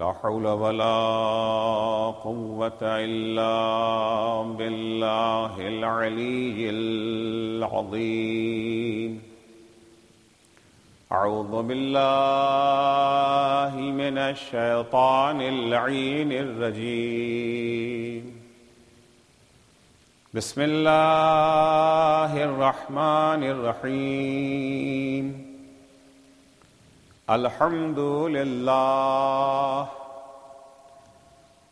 لا حول ولا قوة إلا بالله العلي العظيم. أعوذ بالله من الشيطان اللعين الرجيم. بسم الله الرحمن الرحيم. الحمد لله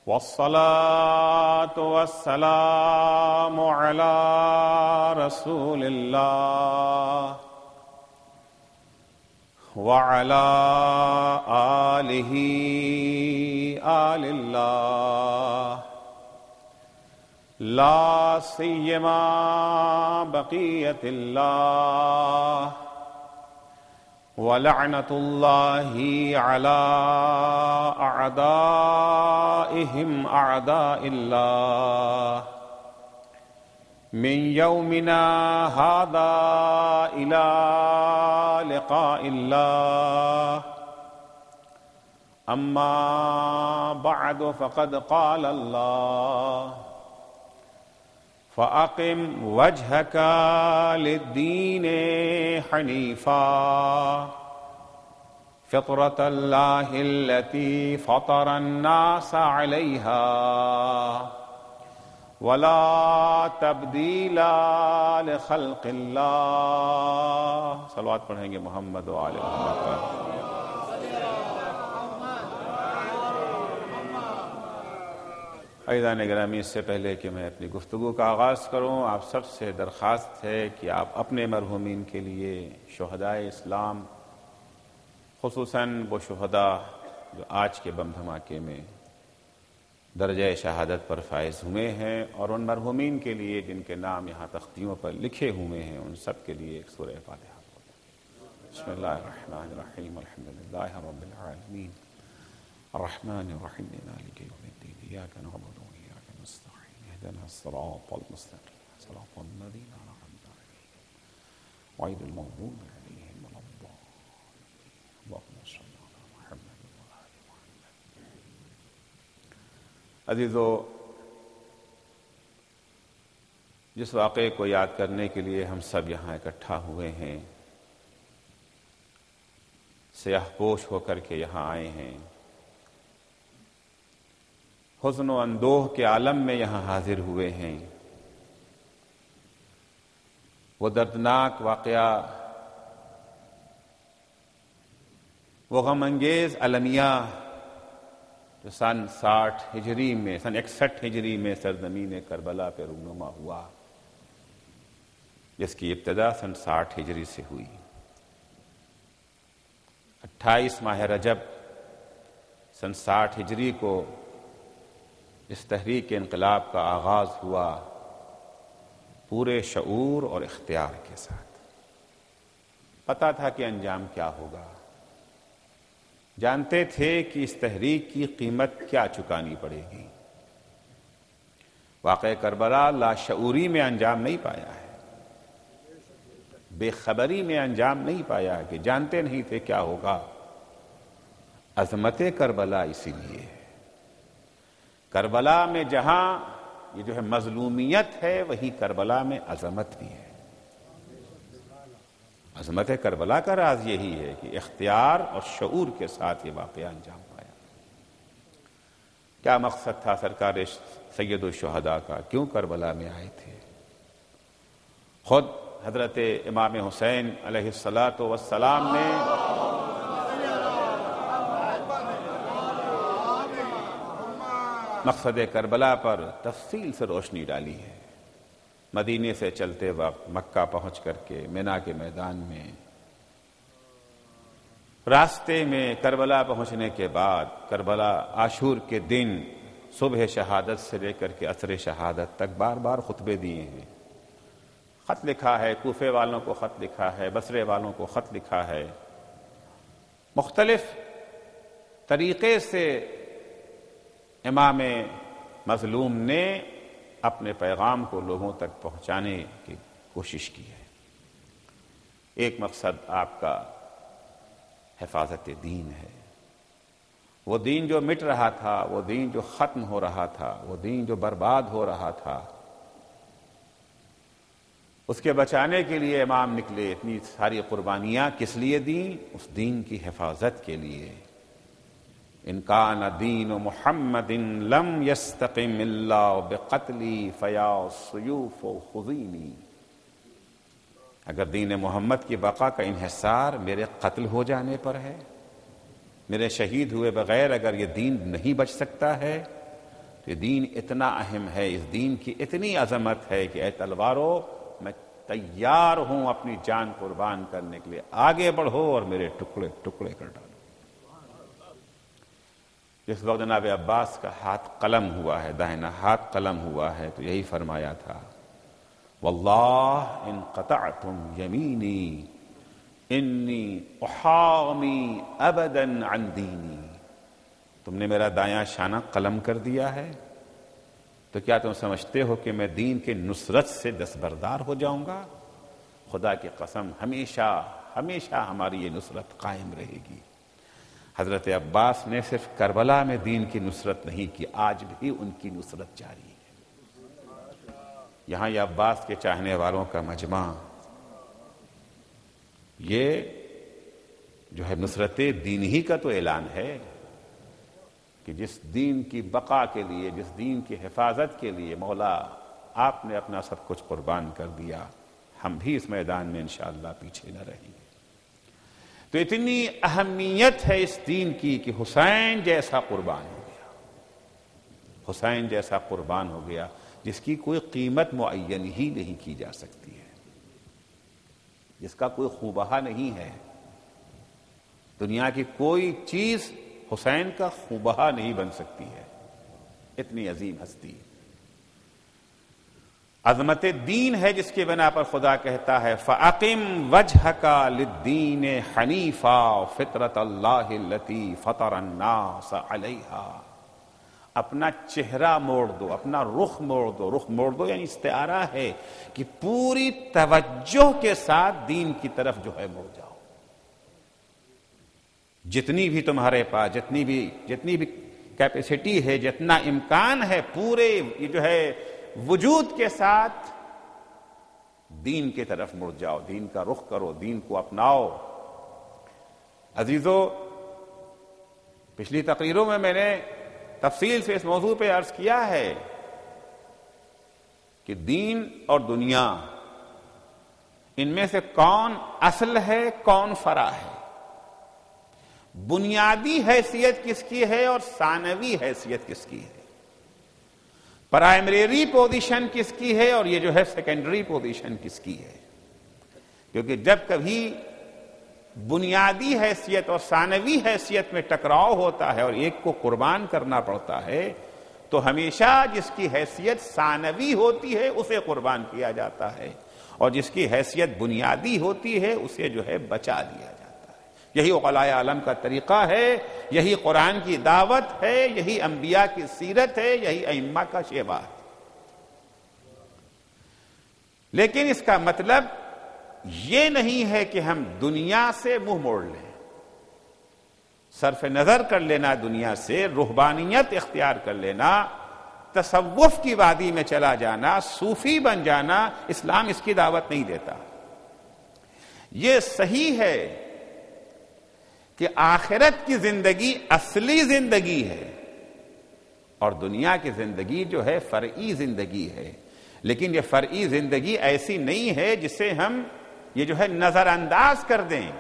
والصلاة والسلام على رسول الله وعلى آله آل الله لا سيما بقية الله ولعنة الله على أعدائهم أعداء الله من يومنا هذا إلى لقاء الله. أما بعد فقد قال الله: فأقم وجهك للدين حنيفا فطرة الله التي فطر الناس عليها ولا تبديل لخلق الله. صلوات پڑھیں گے محمد و آل محمد پر. عزیزان گرامی، اس سے پہلے کہ میں اپنی گفتگو کا آغاز کروں، آپ سب سے درخواست ہے کہ آپ اپنے مرحومین کے لیے، شہدائے اسلام، خصوصاً وہ شہداء جو آج کے بم دھماکے میں درجہ شہادت پر فائز ہوئے ہیں، اور ان مرحومین کے لیے جن کے نام یہاں تختیوں پر لکھے ہوئے ہیں، ان سب کے لیے ایک سورہ فاتحہ. بسم اللہ الرحمن الرحیم. الحمد للہ رب العالمین الرحمن الرحیم مالک یوم الدین ایاک نعبد و ایاک نستعین اهدنا الصراط المستقیم صراط الذین انعمت علیہم غیر المغضوب علیہم ولا الضالین. اللهم صل علی محمد وآل محمد. عزیزو، جس واقعے کو یاد کرنے کے لیے ہم سب یہاں اکٹھا ہوئے ہیں، سیاہ پوش ہو کر کے یہاں آئے ہیں، حزن و اندوہ کے عالم میں یہاں حاضر ہوئے ہیں، وہ دردناک واقعہ، وہ غم انگیز المیہ جو سن 60 ہجری میں، سن 61 ہجری میں سرزمین کربلا پہ رونما ہوا، جس کی ابتدا سن 60 ہجری سے ہوئی. 28 ماہ رجب سن 60 ہجری کو اس تحریک انقلاب کا آغاز ہوا، پورے شعور اور اختیار کے ساتھ. پتہ تھا کہ انجام کیا ہوگا، جانتے تھے کہ اس تحریک کی قیمت کیا چکانی پڑے گی. واقعہ کربلا لاشعوری میں انجام نہیں پایا ہے، بے خبری میں انجام نہیں پایا کہ جانتے نہیں تھے کیا ہوگا. عظمت کربلا اسی لیے ہے. کربلا میں جہاں یہ جو ہے مظلومیت ہے، وہی کربلا میں عظمت بھی ہے. عظمت کربلا کا راز یہی ہے کہ اختیار اور شعور کے ساتھ یہ واقعہ انجام پایا. کیا مقصد تھا سرکار سید الشہداء کا؟ کیوں کربلا میں آئے تھے؟ خود حضرت امام حسین علیہ السلام نے مقصد کربلا پر تفصیل سے روشنی ڈالی ہے. مدینے سے چلتے وقت مکہ پہنچ کر کے مینا کے میدان میں، راستے میں کربلا پہنچنے کے بعد، کربلا عاشور کے دن صبح شہادت سے لے کر کے عصر شہادت تک بار بار خطبے دیے ہیں. خط لکھا ہے، کوفے والوں کو خط لکھا ہے، بصرے والوں کو خط لکھا ہے. مختلف طریقے سے امام مظلوم نے اپنے پیغام کو لوگوں تک پہنچانے کی کوشش کی ہے. ایک مقصد آپ کا حفاظت دین ہے، وہ دین جو مٹ رہا تھا، وہ دین جو ختم ہو رہا تھا، وہ دین جو برباد ہو رہا تھا، اس کے بچانے کے لیے امام نکلے۔ اتنی ساری قربانیاں کس لیے دیں؟ اس دین کی حفاظت کے لیے۔ ان کان دین محمد لم یستقم الا بقتلی فیا سیوف خذینی، اگر دین محمد کی بقا کا انحصار میرے قتل ہو جانے پر ہے، میرے شہید ہوئے بغیر اگر یہ دین نہیں بچ سکتا ہے، تو یہ دین اتنا اہم ہے، اس دین کی اتنی عظمت ہے کہ اے تلوارو میں تیار ہوں اپنی جان قربان کرنے کے لیے، آگے بڑھو اور میرے ٹکڑے ٹکڑے کر ڈالو۔ جس وقت جناب عباس کا ہاتھ قلم ہوا ہے، داہنا ہاتھ قلم ہوا ہے، تو یہی فرمایا تھا، واللہ ان قطعتم یمینی انی احامی ابدا عن دینی، تم نے میرا دایاں شانہ قلم کر دیا ہے تو کیا تم سمجھتے ہو کہ میں دین کے نصرت سے دستبردار ہو جاؤں گا؟ خدا کی قسم ہمیشہ ہمیشہ ہماری یہ نصرت قائم رہے گی۔ حضرت عباس نے صرف کربلا میں دین کی نصرت نہیں کی، آج بھی ان کی نصرت جاری ہے۔ یہاں یہ عباس کے چاہنے والوں کا مجمع، یہ جو ہے نصرت دین ہی کا تو اعلان ہے کہ جس دین کی بقا کے لیے، جس دین کی حفاظت کے لیے مولا آپ نے اپنا سب کچھ قربان کر دیا، ہم بھی اس میدان میں انشاءاللہ پیچھے نہ رہیں گے۔ تو اتنی اہمیت ہے اس دین کی کہ حسین جیسا قربان ہو گیا، حسین جیسا قربان ہو گیا جس کی کوئی قیمت معین ہی نہیں کی جا سکتی ہے، جس کا کوئی خوبہا نہیں ہے۔ دنیا کی کوئی چیز حسین کا خوبہا نہیں بن سکتی ہے، اتنی عظیم ہستی۔ عظمت دین ہے جس کی بنا پر خدا کہتا ہے فَأَقِمْ وَجْهَكَ لِلدِّينِ حَنِيفًا فِطْرَةَ اللَّهِ الَّتِي فَطَرَ النَّاسَ عَلَيْهَا، اپنا چہرہ موڑ دو، اپنا رخ موڑ دو۔ رخ موڑ دو یعنی استعارہ ہے کہ پوری توجہ کے ساتھ دین کی طرف جو ہے مڑ جاؤ، جتنی بھی تمہارے پاس جتنی بھی کیپیسٹی ہے، جتنا امکان ہے، پورے یہ جو ہے وجود کے ساتھ دین کی طرف مڑ جاؤ، دین کا رخ کرو، دین کو اپناؤ۔ عزیزو، پچھلی تقریروں میں نے تفصیل سے اس موضوع پہ عرض کیا ہے کہ دین اور دنیا، ان میں سے کون اصل ہے، کون فرع ہے، بنیادی حیثیت کس کی ہے اور ثانوی حیثیت کس کی ہے، پرائمری پوزیشن کس کی ہے اور یہ جو ہے سیکنڈری پوزیشن کس کی ہے۔ کیونکہ جب کبھی بنیادی حیثیت اور ثانوی حیثیت میں ٹکراؤ ہوتا ہے اور ایک کو قربان کرنا پڑتا ہے، تو ہمیشہ جس کی حیثیت ثانوی ہوتی ہے اسے قربان کیا جاتا ہے، اور جس کی حیثیت بنیادی ہوتی ہے اسے جو ہے بچا لیا جاتا ہے۔ یہی عقلاء عالم کا طریقہ ہے، یہی قرآن کی دعوت ہے، یہی انبیاء کی سیرت ہے، یہی ائمہ کا شیوا ہے۔ لیکن اس کا مطلب یہ نہیں ہے کہ ہم دنیا سے منہ موڑ لیں، صرف نظر کر لینا دنیا سے، رہبانیت اختیار کر لینا، تصوف کی وادی میں چلا جانا، صوفی بن جانا، اسلام اس کی دعوت نہیں دیتا۔ یہ صحیح ہے کہ آخرت کی زندگی اصلی زندگی ہے اور دنیا کی زندگی جو ہے فرعی زندگی ہے، لیکن یہ فرعی زندگی ایسی نہیں ہے جسے ہم یہ جو ہے نظر انداز کر دیں،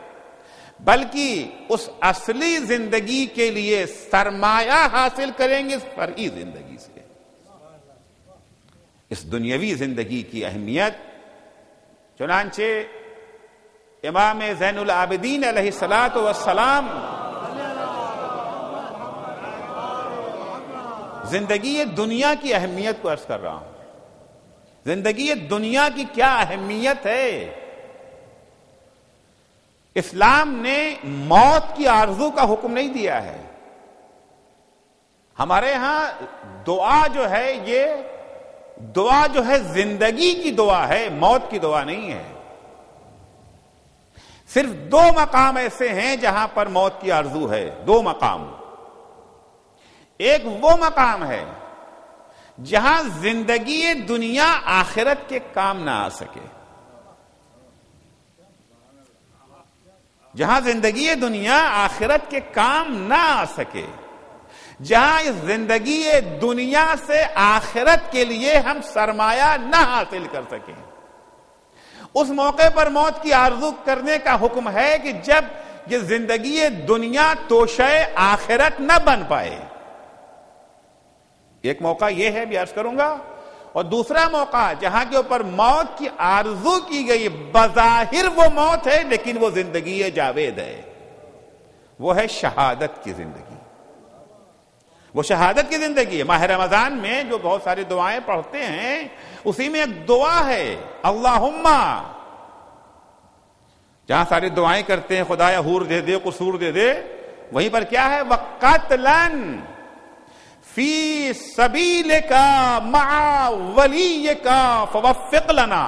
بلکہ اس اصلی زندگی کے لیے سرمایہ حاصل کریں گے اس فرعی زندگی سے۔ اس دنیاوی زندگی کی اہمیت چنانچہ امام زین العابدین علیہ الصلاۃ والسلام زندگی دنیا کی اہمیت کو عرض کر رہا ہوں، زندگی دنیا کی کیا اہمیت ہے۔ اسلام نے موت کی آرزو کا حکم نہیں دیا ہے۔ ہمارے ہاں دعا جو ہے، یہ دعا جو ہے زندگی کی دعا ہے، موت کی دعا نہیں ہے۔ صرف دو مقام ایسے ہیں جہاں پر موت کی آرزو ہے، دو مقام۔ ایک وہ مقام ہے جہاں زندگی دنیا آخرت کے کام نہ آ سکے، جہاں زندگی دنیا آخرت کے کام نہ آ سکے، جہاں اس زندگی دنیا سے آخرت کے لیے ہم سرمایہ نہ حاصل کر سکیں، اس موقع پر موت کی آرزو کرنے کا حکم ہے کہ جب یہ زندگی دنیا توشہ آخرت نہ بن پائے۔ ایک موقع یہ ہے بھی عرض کروں گا، اور دوسرا موقع جہاں کے اوپر موت کی آرزو کی گئی، بظاہر وہ موت ہے لیکن وہ زندگی جاوید ہے، وہ ہے شہادت کی زندگی، وہ شہادت کی زندگی ہے۔ ماہ رمضان میں جو بہت ساری دعائیں پڑھتے ہیں اسی میں ایک دعا ہے اللہم، جہاں ساری دعائیں کرتے ہیں خدایا حور دے دے، قصور دے دے، وہیں پر کیا ہے وَقَتْلًا فی سبیلک مع ولیک فوفق لنا،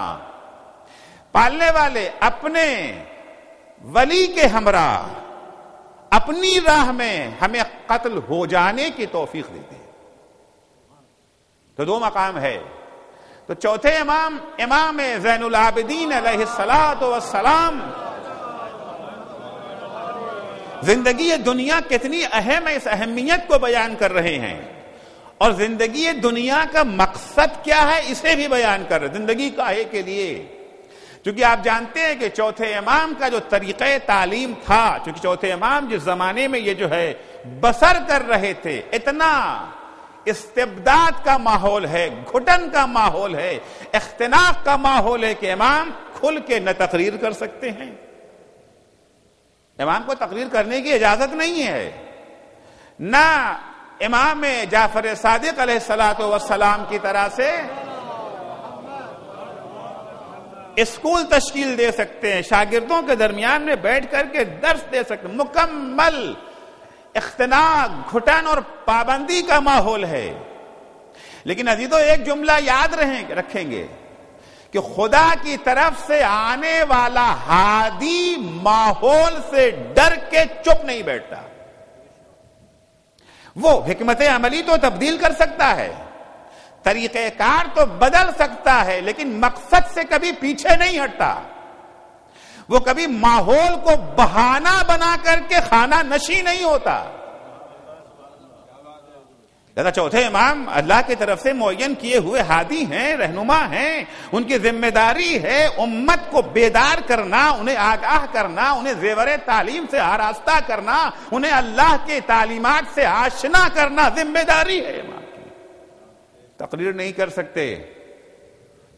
پالنے والے اپنے ولی کے ہمراہ اپنی راہ میں ہمیں قتل ہو جانے کی توفیق دیتے ہیں۔ تو دو مقام ہے۔ تو چوتھے امام زین العابدین علیہ الصلاۃ والسلام زندگی دنیا کتنی اہم ہے اس اہمیت کو بیان کر رہے ہیں، اور زندگی دنیا کا مقصد کیا ہے اسے بھی بیان کر رہے ہیں۔ زندگی کاہے کے لیے؟ چونکہ آپ جانتے ہیں کہ چوتھے امام کا جو طریقہ تعلیم تھا، چونکہ چوتھے امام جس زمانے میں یہ جو ہے بسر کر رہے تھے، اتنا استبداد کا ماحول ہے، گھٹن کا ماحول ہے، اختناق کا ماحول ہے کہ امام کھل کے نہ تقریر کر سکتے ہیں، امام کو تقریر کرنے کی اجازت نہیں ہے، نہ امام جعفر صادق علیہ الصلوۃ والسلام کی طرح سے اسکول تشکیل دے سکتے ہیں، شاگردوں کے درمیان میں بیٹھ کر کے درس دے سکتے ہیں۔ مکمل اختناق، گھٹن اور پابندی کا ماحول ہے۔ لیکن عزیزو ایک جملہ یاد رکھیں گے کہ خدا کی طرف سے آنے والا ہادی ماحول سے ڈر کے چپ نہیں بیٹھتا، وہ حکمت عملی تو تبدیل کر سکتا ہے، طریقہ کار تو بدل سکتا ہے، لیکن مقصد سے کبھی پیچھے نہیں ہٹتا، وہ کبھی ماحول کو بہانہ بنا کر کے خانہ نشی نہیں ہوتا۔ لہذا چوتھے امام اللہ کی طرف سے معین کیے ہوئے ہادی ہیں، رہنما ہیں، ان کی ذمہ داری ہے امت کو بیدار کرنا، انہیں آگاہ کرنا، انہیں زیور تعلیم سے آراستہ کرنا، انہیں اللہ کے تعلیمات سے آشنا کرنا، ذمہ داری ہے امام کی۔ تقریر نہیں کر سکتے،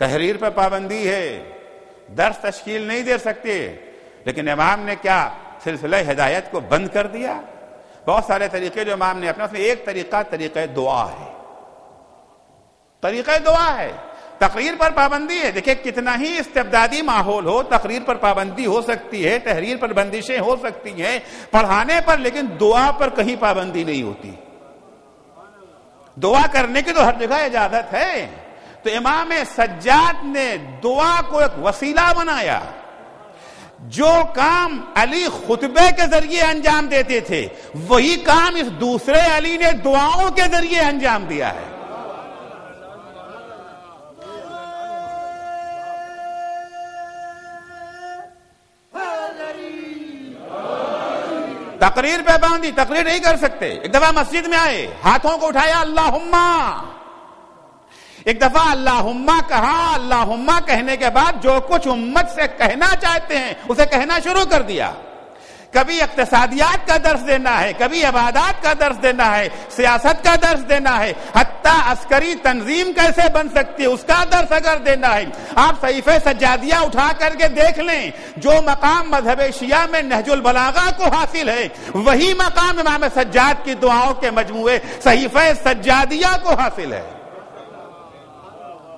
تحریر پر پابندی ہے، درس تشکیل نہیں دے سکتے، لیکن امام نے کیا سلسلہ ہدایت کو بند کر دیا؟ بہت سارے طریقے جو امام نے اپنا، اس میں ایک طریقہ دعا ہے، طریقہ دعا ہے۔ تقریر پر پابندی ہے، دیکھیں کتنا ہی استبدادی ماحول ہو، تقریر پر پابندی ہو سکتی ہے، تحریر پر بندشیں ہو سکتی ہیں، پڑھانے پر، لیکن دعا پر کہیں پابندی نہیں ہوتی۔ دعا کرنے کی تو ہر جگہ اجازت ہے۔ تو امام سجاد نے دعا کو ایک وسیلہ بنایا۔ جو کام علی خطبے کے ذریعے انجام دیتے تھے، وہی کام اس دوسرے علی نے دعاؤں کے ذریعے انجام دیا ہے۔ تقریر پہ باندھی، تقریر نہیں کر سکتے۔ ایک دفعہ مسجد میں آئے، ہاتھوں کو اٹھایا اللہم، ایک دفعہ اللہم کہا، اللہم کہنے کے بعد جو کچھ امت سے کہنا چاہتے ہیں اسے کہنا شروع کر دیا۔ کبھی اقتصادیات کا درس دینا ہے، کبھی عبادات کا درس دینا ہے، سیاست کا درس دینا ہے، حتیٰ عسکری تنظیم کیسے بن سکتی ہے اس کا درس اگر دینا ہے۔ آپ صحیفہ سجادیہ اٹھا کر کے دیکھ لیں، جو مقام مذہب شیعہ میں نہج البلاغہ کو حاصل ہے، وہی مقام امام سجاد کی دعاؤں کے مجموعے صحیفہ سجادیہ کو حاصل ہے۔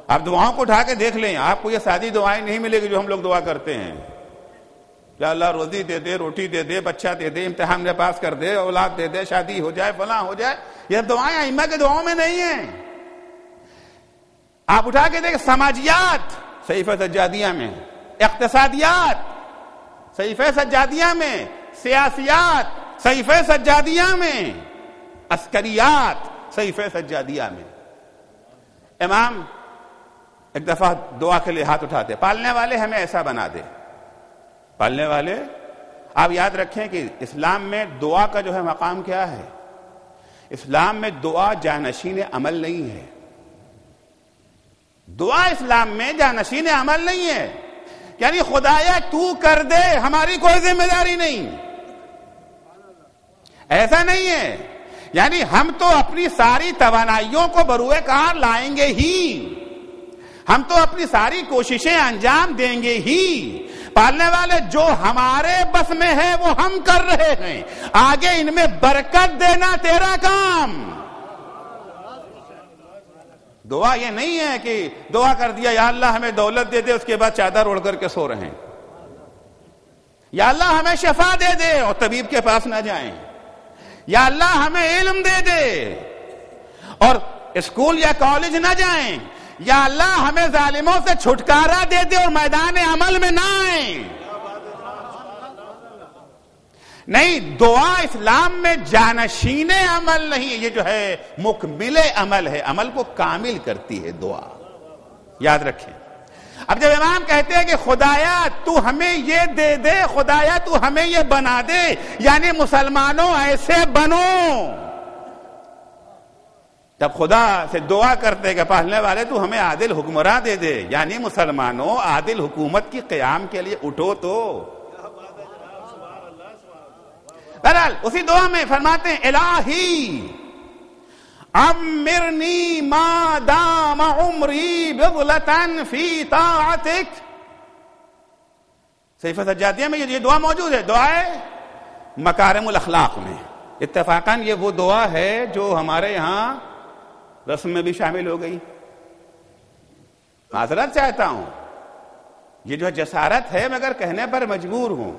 آپ دعاؤں کو اٹھا کے دیکھ لیں، آپ کو یہ سادی دعائیں نہیں ملے گی جو ہم لوگ دعا کرتے ہیں، یا اللہ روزی دے دے، روٹی دے دے، بچہ دے دے، امتحان میں پاس کر دے، اولاد دے دے، شادی ہو جائے، فلاں ہو جائے، یہ دعائیں ائمہ کے دعاؤں میں نہیں ہیں۔ آپ اٹھا کے دیکھ، سماجیات صحیفہ سجادیہ میں، اقتصادیات صحیفہ سجادیہ میں، سیاسیات صحیفہ سجادیہ میں، عسکریات صحیفہ سجادیہ میں. امام ایک دفعہ دعا کے لیے ہاتھ اٹھاتے، پالنے والے ہمیں ایسا بنا دے. پالنے والے، آپ یاد رکھیں کہ اسلام میں دعا کا جو ہے مقام کیا ہے. اسلام میں دعا جانشین عمل نہیں ہے. دعا اسلام میں جانشین عمل نہیں ہے. یعنی خدایا تو کر دے، ہماری کوئی ذمہ داری نہیں، ایسا نہیں ہے. یعنی ہم تو اپنی ساری توانائیوں کو بروئے کار لائیں گے ہی، ہم تو اپنی ساری کوششیں انجام دیں گے ہی. پالنے والے جو ہمارے بس میں ہے وہ ہم کر رہے ہیں، آگے ان میں برکت دینا تیرا کام. دعا یہ نہیں ہے کہ دعا کر دیا یا اللہ ہمیں دولت دے دے، اس کے بعد چادر اوڑھ کر کے سو رہے ہیں. یا اللہ ہمیں شفا دے دے اور طبیب کے پاس نہ جائیں. یا اللہ ہمیں علم دے دے اور اسکول یا کالج نہ جائیں. یا اللہ ہمیں ظالموں سے چھٹکارا دے دے اور میدان عمل میں نہ آئیں. نہیں، دعا اسلام میں جانشین عمل نہیں ہے، یہ جو ہے مکمل عمل ہے، عمل کو کامل کرتی ہے دعا. یاد رکھیں. اب جب امام کہتے ہیں کہ خدایا تو ہمیں یہ دے دے، خدایا تو ہمیں یہ بنا دے، یعنی مسلمانوں ایسے بنو. جب خدا سے دعا کرتے کہ پالنے والے تو ہمیں عادل حکمراں دے دے، یعنی مسلمانوں عادل حکومت کی قیام کے لیے اٹھو. تو بہرحال اسی دعا میں فرماتے ہیں الہی امرنی ما دام عمری بغلتاً فی طاعتک. صحیفہ سجادیہ میں یہ دعا موجود ہے، دعائے مکارم الاخلاق میں. اتفاقاً یہ وہ دعا ہے جو ہمارے یہاں رسم میں بھی شامل ہو گئی. معذرت چاہتا ہوں، یہ جو جسارت ہے مگر کہنے پر مجبور ہوں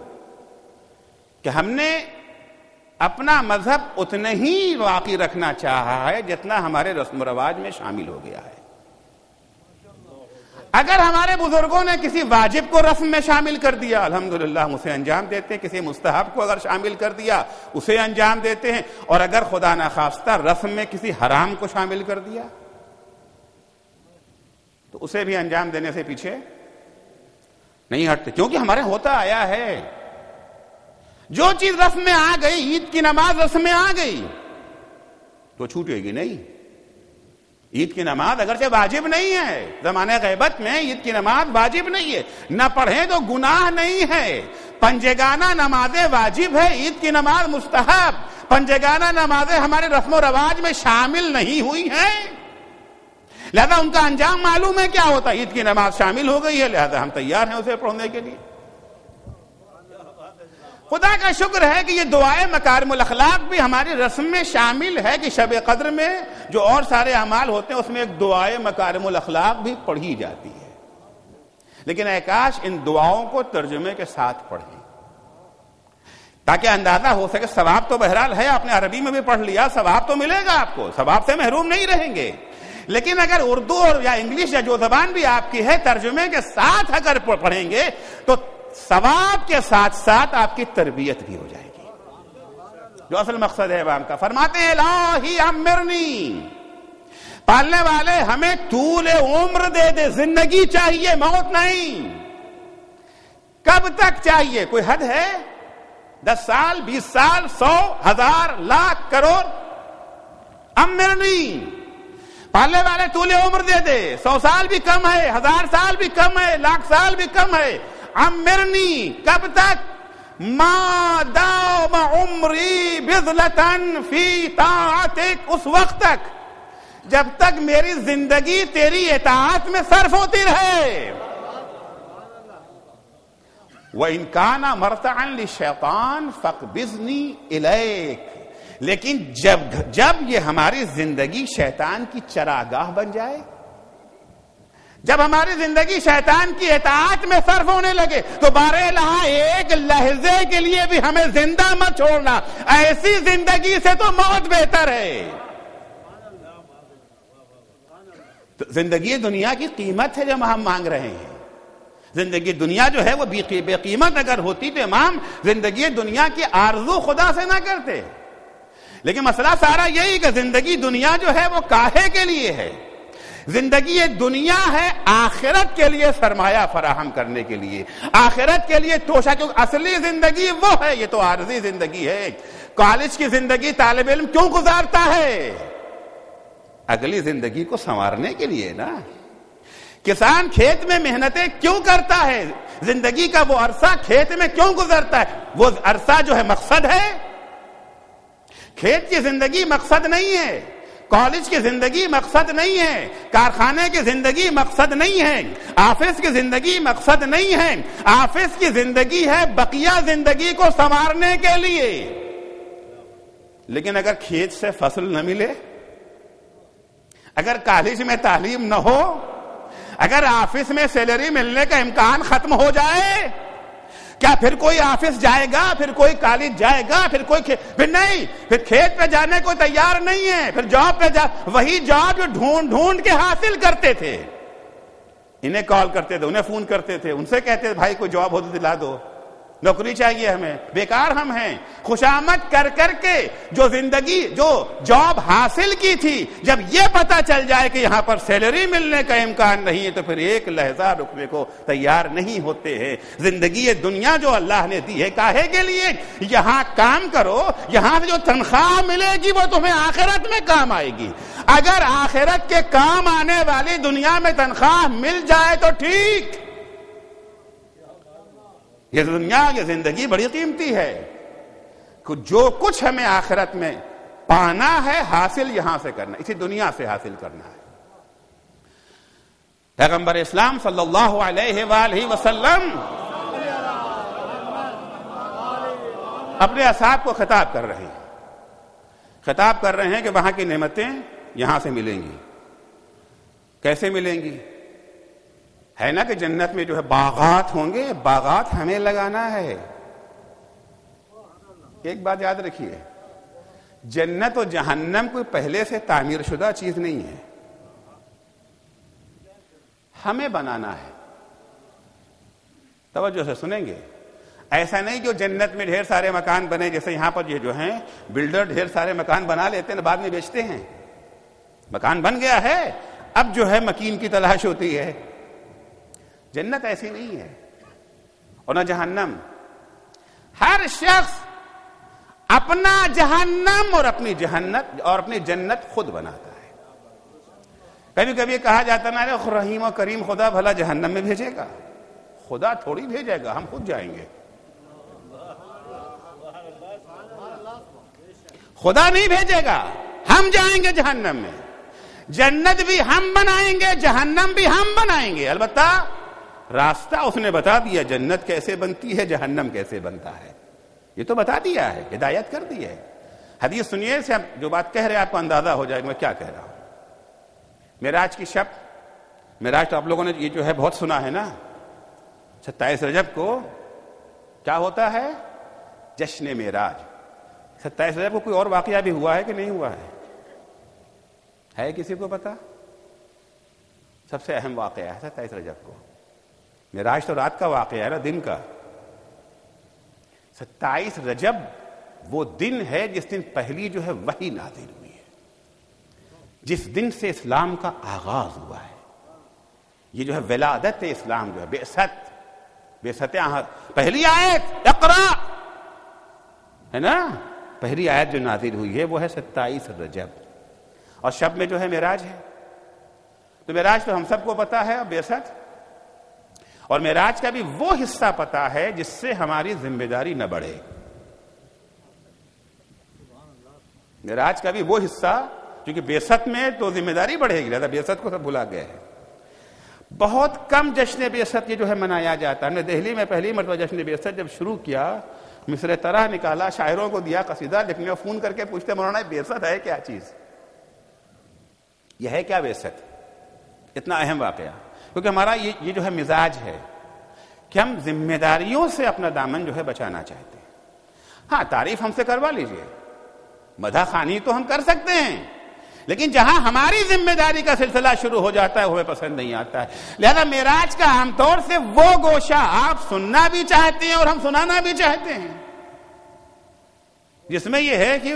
کہ ہم نے اپنا مذہب اتنا ہی باقی رکھنا چاہا ہے جتنا ہمارے رسم و رواج میں شامل ہو گیا ہے. اگر ہمارے بزرگوں نے کسی واجب کو رسم میں شامل کر دیا، الحمدللہ ہم اسے انجام دیتے ہیں. کسی مستحب کو اگر شامل کر دیا اسے انجام دیتے ہیں. اور اگر خدا نخواستہ رسم میں کسی حرام کو شامل کر دیا تو اسے بھی انجام دینے سے پیچھے نہیں ہٹتے، کیونکہ ہمارے ہوتا آیا ہے. جو چیز رسم میں آ گئی، عید کی نماز رسم میں آ گئی تو چھوٹے گی نہیں. عید کی نماز اگرچہ واجب نہیں ہے، زمانے غیبت میں عید کی نماز واجب نہیں ہے، نہ پڑھیں تو گناہ نہیں ہے. پنجگانہ نمازیں واجب ہے، عید کی نماز مستحب. پنجگانہ نمازیں ہمارے رسم و رواج میں شامل نہیں ہوئی ہیں، لہذا ان کا انجام معلوم ہے کیا ہوتا. عید کی نماز شامل ہو گئی ہے، لہذا ہم تیار ہیں اسے پڑھنے کے لیے. خدا کا شکر ہے کہ یہ دعائے مکارم الاخلاق بھی ہماری رسم میں شامل ہے کہ شب قدر میں جو اور سارے اعمال ہوتے ہیں اس میں ایک دعائے مکارم الاخلاق بھی پڑھی جاتی ہے. لیکن اے کاش ان دعاؤں کو ترجمے کے ساتھ پڑھیں تاکہ اندازہ ہو سکے. ثواب تو بہرحال ہے، آپ نے عربی میں بھی پڑھ لیا، ثواب تو ملے گا آپ کو، ثواب سے محروم نہیں رہیں گے. لیکن اگر اردو اور یا انگلش یا جو زبان بھی آپ کی ہے ترجمے کے ساتھ اگر پڑھیں گے تو ثواب کے ساتھ ساتھ آپ کی تربیت بھی ہو جائے گی، جو اصل مقصد ہے امام کا. فرماتے ہیں الہی امرنی، پالنے والے ہمیں طول عمر دے دے. زندگی چاہیے، موت نہیں. کب تک چاہیے؟ کوئی حد ہے؟ 10 سال، 20 سال، 100، 1000، لاکھ، کروڑ؟ امرنی، پالنے والے طول عمر دے دے. 100 سال بھی کم ہے، 1000 سال بھی کم ہے، لاکھ سال بھی کم ہے. امرنی، کب تک؟ ما دام عمری بذلتاً فی طاعتک، اس وقت تک جب تک میری زندگی تیری اطاعت میں صرف ہوتی رہے. وَإِنْ كَانَ مَرْتَعًا لِلشَّيْطَانِ فَاقْبِضْنِي إِلَيْكَ. لیکن جب یہ ہماری زندگی شیطان کی چراگاہ بن جائے، جب ہماری زندگی شیطان کی اطاعت میں صرف ہونے لگے تو بارہا ایک لحظے کے لیے بھی ہمیں زندہ مت چھوڑنا. ایسی زندگی سے تو موت بہتر ہے. تو زندگی دنیا کی قیمت ہے جو ہم مانگ رہے ہیں. زندگی دنیا جو ہے وہ بے قیمت اگر ہوتی تو امام زندگی دنیا کی آرزو خدا سے نہ کرتے. لیکن مسئلہ سارا یہی کہ زندگی دنیا جو ہے وہ کاہے کے لیے ہے؟ زندگی دنیا ہے آخرت کے لیے سرمایہ فراہم کرنے کے لیے، آخرت کے لیے توشہ، کیونکہ اصلی زندگی وہ ہے، یہ تو عارضی زندگی ہے۔ کالج کی زندگی طالب علم کیوں گزارتا ہے؟ اگلی زندگی کو سنوارنے کے لیے نا۔ کسان کھیت میں محنتیں کیوں کرتا ہے؟ زندگی کا وہ عرصہ کھیت میں کیوں گزرتا ہے؟ وہ عرصہ جو ہے مقصد ہے۔ کھیت کی زندگی مقصد نہیں ہے، کالج کی زندگی مقصد نہیں ہے، کارخانے کی زندگی مقصد نہیں ہے، آفس کی زندگی مقصد نہیں ہے۔ آفس کی زندگی ہے بقیہ زندگی کو سنوارنے کے لیے۔ لیکن اگر کھیت سے فصل نہ ملے، اگر کالج میں تعلیم نہ ہو، اگر آفس میں سیلری ملنے کا امکان ختم ہو جائے، کیا پھر کوئی آفس جائے گا؟ پھر کوئی کالج جائے گا؟ پھر نہیں، پھر کھیت پہ جانے کو تیار نہیں ہے، پھر جاب پہ وہی جاب جو ڈھونڈ کے حاصل کرتے تھے، انہیں کال کرتے تھے، انہیں فون کرتے تھے، ان سے کہتے تھے بھائی کوئی جاب ہو تو دلا دو، نوکری چاہیے ہمیں، بیکار ہم ہیں۔ خوشامد کر کے جو زندگی، جو جاب حاصل کی تھی، جب یہ پتا چل جائے کہ یہاں پر سیلری ملنے کا امکان نہیں ہے تو پھر ایک لحظہ رکنے کو تیار نہیں ہوتے ہیں۔ زندگی دنیا جو اللہ نے دی ہے کاہے کے لیے؟ یہاں کام کرو، یہاں سے جو تنخواہ ملے گی وہ تمہیں آخرت میں کام آئے گی۔ اگر آخرت کے کام آنے والی دنیا میں تنخواہ مل جائے تو ٹھیک۔ یہ دنیا، یہ زندگی بڑی قیمتی ہے، جو کچھ ہمیں آخرت میں پانا ہے حاصل یہاں سے کرنا، اسی دنیا سے حاصل کرنا ہے۔ پیغمبر اسلام صلی اللہ علیہ وآلہ وسلم اپنے اصحاب کو خطاب کر رہے ہیں کہ وہاں کی نعمتیں یہاں سے ملیں گی۔ کیسے ملیں گی؟ ہے نا کہ جنت میں جو ہے باغات ہوں گے، باغات ہمیں لگانا ہے۔ ایک بات یاد رکھیے، جنت و جہنم کوئی پہلے سے تعمیر شدہ چیز نہیں ہے، ہمیں بنانا ہے۔ توجہ سے سنیں گے، ایسا نہیں کہ جنت میں ڈھیر سارے مکان بنے، جیسے یہاں پر یہ جو ہیں بلڈر ڈھیر سارے مکان بنا لیتے ہیں، بعد میں بیچتے ہیں۔ مکان بن گیا ہے، اب جو ہے مکین کی تلاش ہوتی ہے۔ جنت ایسی نہیں ہے، اور نہ جہنم۔ ہر شخص اپنا جہنم اور اپنی جنت خود بناتا ہے۔ کبھی کبھی کہا جاتا نا رحیم و کریم خدا بھلا جہنم میں بھیجے گا؟ خدا تھوڑی بھیجے گا، ہم خود جائیں گے۔ خدا نہیں بھیجے گا، ہم جائیں گے جہنم میں۔ جنت بھی ہم بنائیں گے، جہنم بھی ہم بنائیں گے۔ البتہ راستہ اس نے بتا دیا، جنت کیسے بنتی ہے، جہنم کیسے بنتا ہے، یہ تو بتا دیا ہے، ہدایت کر دی ہے۔ حدیث سنیے، سے جو بات کہہ رہے آپ کو اندازہ ہو جائے گا میں کیا کہہ رہا ہوں۔ معراج کی شب، معراج تو آپ لوگوں نے یہ جو ہے بہت سنا ہے نا، 27 رجب کو کیا ہوتا ہے؟ جشن معراج۔ 27 رجب کو کوئی اور واقعہ بھی ہوا ہے کہ نہیں ہوا ہے کسی کو پتا؟ سب سے اہم واقعہ ہے 27 رجب کو۔ معراج تو رات کا واقعہ ہے نا، دن کا۔ 27 رجب وہ دن ہے جس دن پہلی جو ہے وحی نازل ہوئی ہے، جس دن سے اسلام کا آغاز ہوا ہے۔ یہ جو ہے ولادت اسلام جو ہے، بعثت پہلی آیت اقرا ہے نا، پہلی آیت جو نازل ہوئی ہے وہ ہے 27 رجب، اور شب میں جو ہے معراج ہے۔ تو معراج تو ہم سب کو پتا ہے، اور بعثت اور معراج کا بھی وہ حصہ پتا ہے جس سے ہماری ذمہ داری نہ بڑھے۔ معراج کا بھی وہ حصہ، کیونکہ بعثت میں تو ذمہ داری بڑھے گی، لہذا بعثت کو سب بھلا گئے ہیں۔ بہت کم جشن بعثت یہ جو ہے منایا جاتا ہے۔ ہم نے دہلی میں پہلی مرتبہ جشن بعثت جب شروع کیا، مصر طرح نکالا، شاعروں کو دیا قصیدہ لکھنے، اور فون کر کے پوچھتے مولانا بعثت ہے کیا چیز، یہ ہے کیا بعثت؟ اتنا اہم واقعہ، کیونکہ ہمارا یہ جو ہے مزاج ہے کہ ہم ذمہ داریوں سے اپنا دامن جو ہے بچانا چاہتے ہیں۔ ہاں، تعریف ہم سے کروا لیجئے، مدح خوانی تو ہم کر سکتے ہیں، لیکن جہاں ہماری ذمہ داری کا سلسلہ شروع ہو جاتا ہے وہ ہمیں پسند نہیں آتا ہے۔ لہذا معراج کا عام طور سے وہ گوشہ آپ سننا بھی چاہتے ہیں اور ہم سنانا بھی چاہتے ہیں، جس میں یہ ہے کہ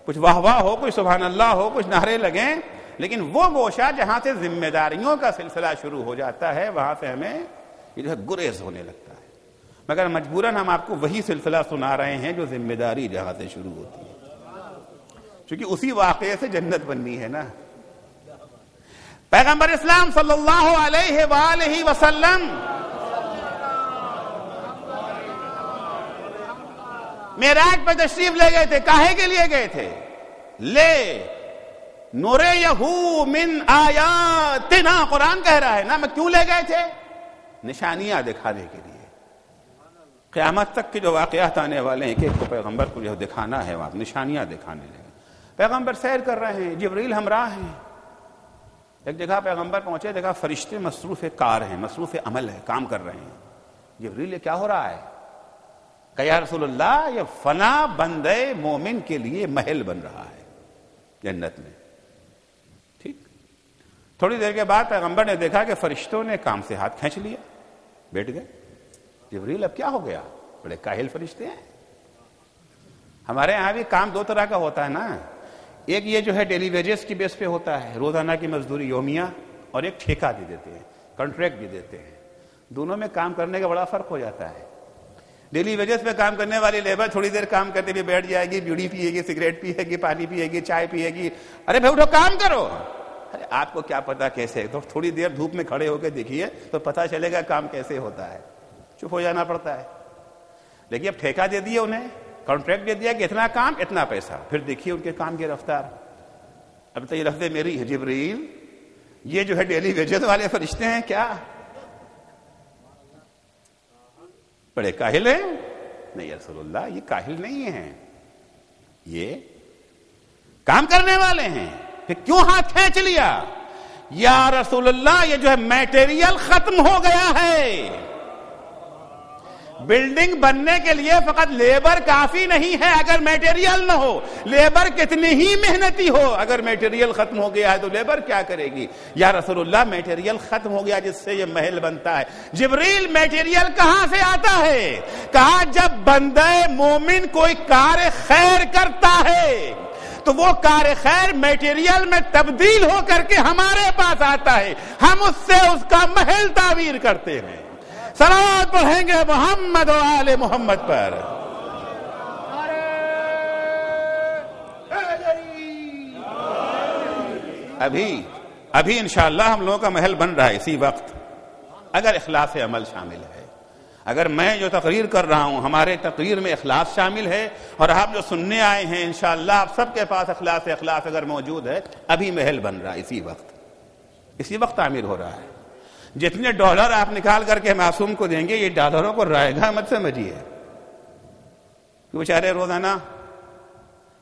کچھ واہ واہ ہو، کچھ سبحان اللہ ہو، کچھ نعرے لگیں، لیکن وہ گوشہ جہاں سے ذمہ داریوں کا سلسلہ شروع ہو جاتا ہے وہاں سے ہمیں یہ جو ہے گریز ہونے لگتا ہے، مگر مجبوراً ہم آپ کو وہی سلسلہ سنا رہے ہیں جو ذمہ داری جہاں سے شروع ہوتی ہے، کیونکہ اسی واقعے سے جنت بننی ہے نا۔ پیغمبر اسلام صلی اللہ علیہ وآلہ وسلم معراج پہ تشریف لے گئے تھے، کاہے کے لیے گئے تھے؟ لے نُرِيَهُ مِنْ آیاتنا، قرآن کہہ رہا ہے نا، میں کیوں لے گئے تھے؟ نشانیاں دکھانے کے لیے، قیامت تک کے جو واقعات آنے والے ہیں کہ ایک کو پیغمبر کو جو دکھانا ہے، وہاں نشانیاں دکھانے لگے۔ پیغمبر سیر کر رہے ہیں، جبریل ہمراہ ہیں، ایک جگہ پیغمبر پہنچے، دیکھا فرشتے مصروف کار ہیں، مصروف عمل ہے، کام کر رہے ہیں۔ جبریل یہ کیا ہو رہا ہے؟ کہ یا رسول اللہ یہ فنا بندے مومن کے لیے محل بن رہا ہے جنت میں۔ ٹھیک، تھوڑی دیر کے بعد پیغمبر نے دیکھا کہ فرشتوں نے کام سے ہاتھ کھینچ لیا، بیٹھ گئے۔ جبریل اب کیا ہو گیا؟ بڑے کاہل فرشتے ہیں۔ ہمارے یہاں بھی کام دو طرح کا ہوتا ہے نا، ایک یہ جو ہے ڈیلی ویجز کی بیس پہ ہوتا ہے، روزانہ کی مزدوری یومیہ، اور ایک ٹھیکہ بھی دیتے ہیں، کنٹریکٹ بھی دیتے ہیں۔ دونوں میں کام کرنے کا بڑا فرق ہو جاتا ہے۔ ڈیلی ویجز پہ کام کرنے والی لیبر تھوڑی دیر کام کرتے بھی بیٹھ جائے گی، بیڑی پیے گی، سگریٹ پیے گی، پانی پیے گی، چائے پیے گی، ارے بھائی اٹھو کام کرو۔ ارے آپ کو کیا پتا کیسے، تو تھوڑی دیر دھوپ میں کھڑے ہو کے دیکھیے تو پتا چلے گا کام کیسے ہوتا ہے، چپ ہو جانا پڑتا ہے۔ لیکن اب ٹھیکہ دے دیا انہیں، کانٹریکٹ دے دیا کہ اتنا کام اتنا پیسہ، پھر دیکھیے ان کے کام کی رفتار۔ اب تو یہ لفظ میری ہے، جبریل یہ جو ہے ڈیلی ویجز والے فرشتے ہیں کیا؟ بڑے کاہل ہیں؟ نہیں یا رسول اللہ، یہ کاہل نہیں ہیں، یہ کام کرنے والے ہیں۔ پھر کیوں ہاتھ کھینچ لیا؟ یا رسول اللہ یہ جو ہے میٹیریل ختم ہو گیا ہے، بلڈنگ بننے کے لیے فقط لیبر کافی نہیں ہے اگر میٹیریل نہ ہو، لیبر کتنی ہی محنتی ہو، اگر میٹیریل ختم ہو گیا ہے تو لیبر کیا کرے گی؟ یا رسول اللہ میٹیریل ختم ہو گیا جس سے یہ محل بنتا ہے۔ جبریل میٹیریل کہاں سے آتا ہے؟ کہا جب بندہ مومن کوئی کار خیر کرتا ہے تو وہ کار خیر میٹیریل میں تبدیل ہو کر کے ہمارے پاس آتا ہے، ہم اس سے اس کا محل تعمیر کرتے ہیں۔ صلوات پڑھیں گے محمد و آل محمد پر۔ ابھی انشاءاللہ ہم لوگوں کا محل بن رہا ہے اسی وقت، اگر اخلاص عمل شامل ہے۔ اگر میں جو تقریر کر رہا ہوں ہمارے تقریر میں اخلاص شامل ہے، اور آپ جو سننے آئے ہیں انشاءاللہ آپ سب کے پاس اخلاص اگر موجود ہے، ابھی محل بن رہا ہے، اسی وقت تعمیر ہو رہا ہے۔ جتنے ڈالر آپ نکال کر کے معصوم کو دیں گے، یہ ڈالروں کو رائے گا مت سمجھیے، بیچارے روزانہ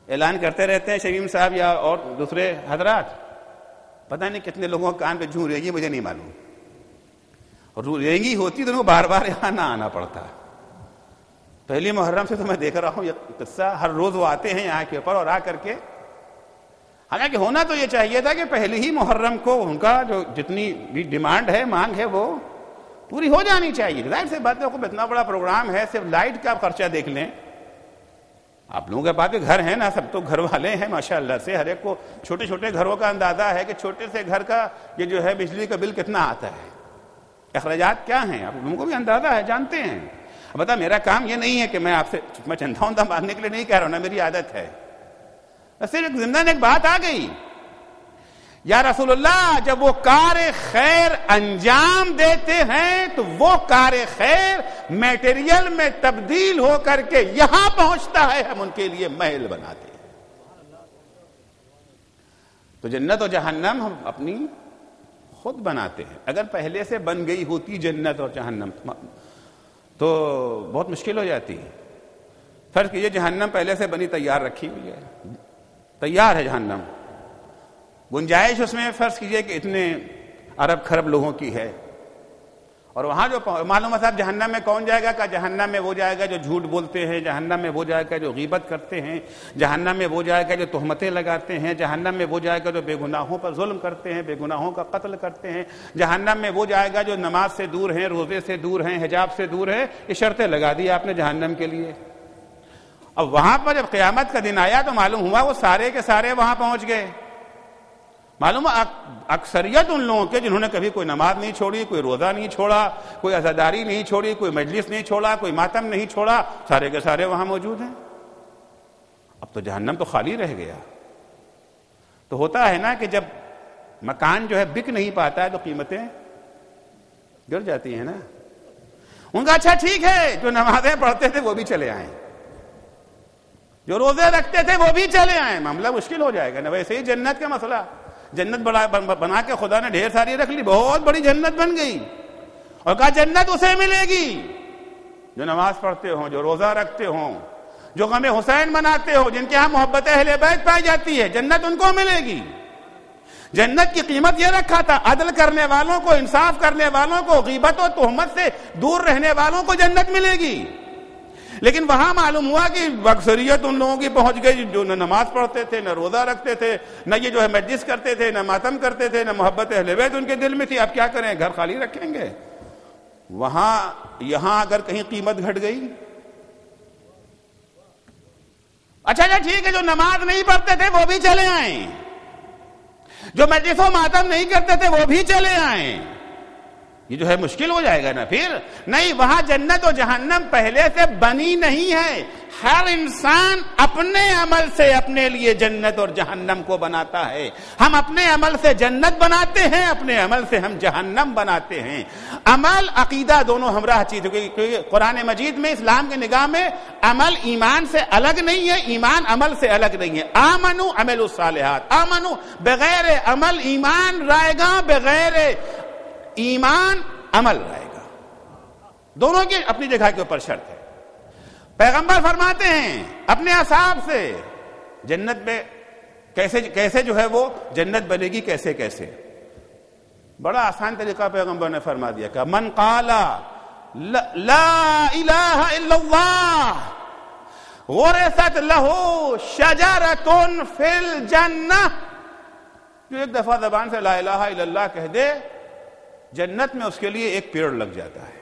اعلان کرتے رہتے ہیں شمیم صاحب یا اور دوسرے حضرات، پتہ نہیں کتنے لوگوں کے کان پہ جھوں رہے گی، مجھے نہیں معلوم، اور رینگی ہوتی تو ان کو بار بار یہاں نہ آنا پڑتا۔ پہلی محرم سے تو میں دیکھ رہا ہوں یہ قصہ، ہر روز وہ آتے ہیں یہاں کے اوپر، اور آ کر کے حالانکہ ہونا تو یہ چاہیے تھا کہ پہلی ہی محرم کو ان کا جو جتنی بھی ڈیمانڈ ہے، مانگ ہے، وہ پوری ہو جانی چاہیے۔ ظاہر سی بات ہے، خوب اتنا بڑا پروگرام ہے، صرف لائٹ کا خرچہ دیکھ لیں، آپ لوگوں کے پاس بھی گھر ہیں نا، سب تو گھر والے ہیں ماشاءاللہ سے، ہر ایک کو چھوٹے چھوٹے گھروں کا اندازہ ہے کہ چھوٹے سے گھر کا یہ جو ہے بجلی کا بل کتنا آتا ہے، اخراجات کیا ہیں، آپ لوگوں کو بھی اندازہ ہے، جانتے ہیں۔ بتا میرا کام یہ نہیں ہے کہ میں آپ سے میں چندہ وندہ مانگنے کے لیے نہیں کہہ رہا ہوں، نا میری عادت ہے، صرف زندہ ایک بات آ گئی، یا رسول اللہ جب وہ کار خیر انجام دیتے ہیں تو وہ کار خیر میٹیریل میں تبدیل ہو کر کے یہاں پہنچتا ہے، ہم ان کے لیے محل بناتے ہیں۔ تو جنت و جہنم ہم اپنی خود بناتے ہیں، اگر پہلے سے بن گئی ہوتی جنت اور جہنم تو بہت مشکل ہو جاتی ہے۔ فرض کیجئے جہنم پہلے سے بنی تیار رکھی ہوئی ہے، تیار ہے جہنم، گنجائش اس میں فرض کیجئے کہ اتنے ارب خرب لوگوں کی ہے، اور وہاں جو معلوم ہے صاحب جہنم میں کون جائے گا؟ کہ جہنم میں وہ جائے گا جو جھوٹ بولتے ہیں، جہنم میں وہ جائے گا جو غیبت کرتے ہیں، جہنم میں وہ جائے گا جو تہمتیں لگاتے ہیں، جہنم میں وہ جائے گا جو بے گناہوں پر ظلم کرتے ہیں، بے گناہوں کا قتل کرتے ہیں، جہنم میں وہ جائے گا جو نماز سے دور ہیں، روزے سے دور ہیں، حجاب سے دور ہیں۔ یہ شرطیں لگا دی آپ نے جہنم کے لیے، اب وہاں پر جب قیامت کا دن آیا تو معلوم ہوا وہ سارے کے سارے وہاں پہنچ گئے. معلوم اکثریت ان لوگوں کے جنہوں نے کبھی کوئی نماز نہیں چھوڑی, کوئی روزہ نہیں چھوڑا, کوئی عزاداری نہیں چھوڑی, کوئی مجلس نہیں چھوڑا, کوئی ماتم نہیں چھوڑا, سارے کے سارے وہاں موجود ہیں. اب تو جہنم تو خالی رہ گیا. تو ہوتا ہے نا کہ جب مکان جو ہے بک نہیں پاتا ہے تو قیمتیں گر جاتی ہیں نا. ان کا اچھا ٹھیک ہے, جو نمازیں پڑھتے تھے وہ بھی چلے آئیں, جو روزے رکھتے تھے وہ بھی چلے آئیں. معاملہ مشکل ہو جائے گا نا. ویسے ہی جنت کا مسئلہ, جنت بنا کے خدا نے ڈھیر ساری رکھ لی, بہت بڑی جنت بن گئی, اور کہا جنت اسے ملے گی جو نماز پڑھتے ہوں, جو روزہ رکھتے ہوں, جو غم حسین مناتے ہو, جن کے ہاں محبت اہل بیت پائی جاتی ہے, جنت ان کو ملے گی. جنت کی قیمت یہ رکھا تھا, عدل کرنے والوں کو, انصاف کرنے والوں کو, غیبت و تہمت سے دور رہنے والوں کو جنت ملے گی. لیکن وہاں معلوم ہوا کہ اکثریت ان لوگوں کی پہنچ گئی جو نہ نماز پڑھتے تھے, نہ روزہ رکھتے تھے, نہ یہ جو ہے مجلس کرتے تھے, نہ ماتم کرتے تھے, نہ محبت اہل بیت ان کے دل میں تھی. اب کیا کریں, گھر خالی رکھیں گے. وہاں یہاں اگر کہیں قیمت گھٹ گئی, اچھا ٹھیک ہے, جو نماز نہیں پڑھتے تھے وہ بھی چلے آئیں, جو مجلس و ماتم نہیں کرتے تھے وہ بھی چلے آئیں. یہ جو ہے مشکل ہو جائے گا نا. پھر نہیں, وہاں جنت و جہنم پہلے سے بنی نہیں ہے. ہر انسان اپنے عمل سے اپنے لیے جنت اور جہنم کو بناتا ہے. ہم اپنے عمل سے جنت بناتے ہیں, اپنے عمل سے ہم جہنم بناتے ہیں. عمل عقیدہ دونوں ہمراہ چیز, کیونکہ قرآن مجید میں اسلام کی نگاہ میں عمل ایمان سے الگ نہیں ہے, ایمان عمل سے الگ نہیں ہے. آمنو عملوا الصالحات, آمنو بغیر عمل ایمان رائے گا, بغیر ایمان عمل رہے گا. دونوں کی اپنی جگہ کے اوپر شرط ہے. پیغمبر فرماتے ہیں اپنے اصحاب سے جنت میں کیسے جو ہے وہ جنت بنے گی, کیسے کیسے. بڑا آسان طریقہ پیغمبر نے فرما دیا کہ من قال لا الہ الا اللہ غرست لہ شجرۃ فی الجنہ, جو ایک دفعہ زبان سے لا الہ الا اللہ کہہ دے, جنت میں اس کے لیے ایک پیڑ لگ جاتا ہے.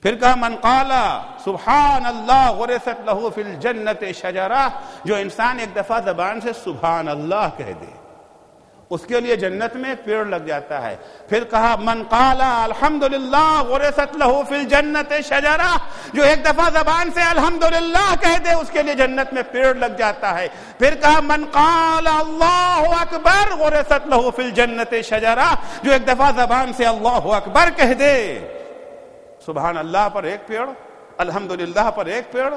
پھر کہا من قال سبحان اللہ غرست لہ فی الجنت شجرہ, جو انسان ایک دفعہ زبان سے سبحان اللہ کہہ دے اس کے لیے جنت میں پیڑ لگ جاتا ہے. پھر کہا من قال الحمدللہ غرست لہ فی الجنت شجرہ, جو ایک دفعہ زبان سے الحمدللہ کہہ دے اس کے لیے جنت میں پیڑ لگ جاتا ہے. پھر کہا من قال اللہ اکبر غرست لہ فی الجنت شجرہ, جو ایک دفعہ زبان سے اللہ اکبر کہہ دے, سبحان اللہ پر ایک پیڑ, الحمدللہ پر ایک پیڑ,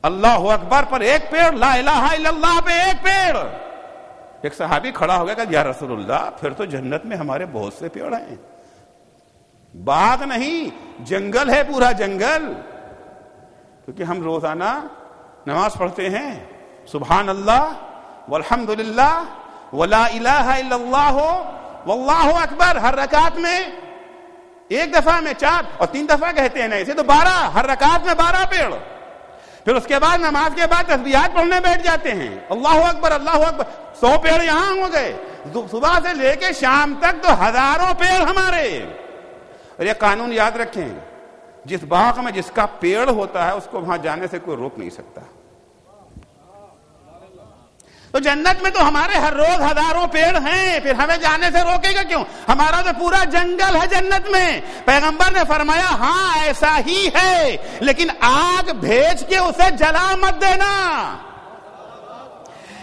اللہ اکبر پر ایک پیڑ, لا الہ الا اللہ پہ ایک پیڑ. ایک صحابی کھڑا ہو گیا کہ یا رسول اللہ پھر تو جنت میں ہمارے بہت سے پیڑ ہیں. باغ نہیں, جنگل ہے, پورا جنگل. کیونکہ ہم روزانہ نماز پڑھتے ہیں سبحان اللہ والحمدللہ ولا الہ الا اللہ واللہ اکبر, ہر رکعت میں ایک دفعہ میں 4 اور 3 دفعہ کہتے ہیں نا, اسے تو 12, ہر رکعت میں 12 پیڑ. پھر اس کے بعد نماز کے بعد تسبیحات پڑھنے بیٹھ جاتے ہیں, اللہ اکبر اللہ اکبر, 100 پیڑ یہاں ہو گئے. صبح سے لے کے شام تک تو ہزاروں پیڑ ہمارے. اور یہ قانون یاد رکھیں, جس باغ میں جس کا پیڑ ہوتا ہے اس کو وہاں جانے سے کوئی روک نہیں سکتا. تو جنت میں تو ہمارے ہر روز ہزاروں پیڑ ہیں, پھر ہمیں جانے سے روکے گا کیوں؟ ہمارا تو پورا جنگل ہے جنت میں. پیغمبر نے فرمایا ہاں ایسا ہی ہے, لیکن آگ بھیج کے اسے جلا مت دینا.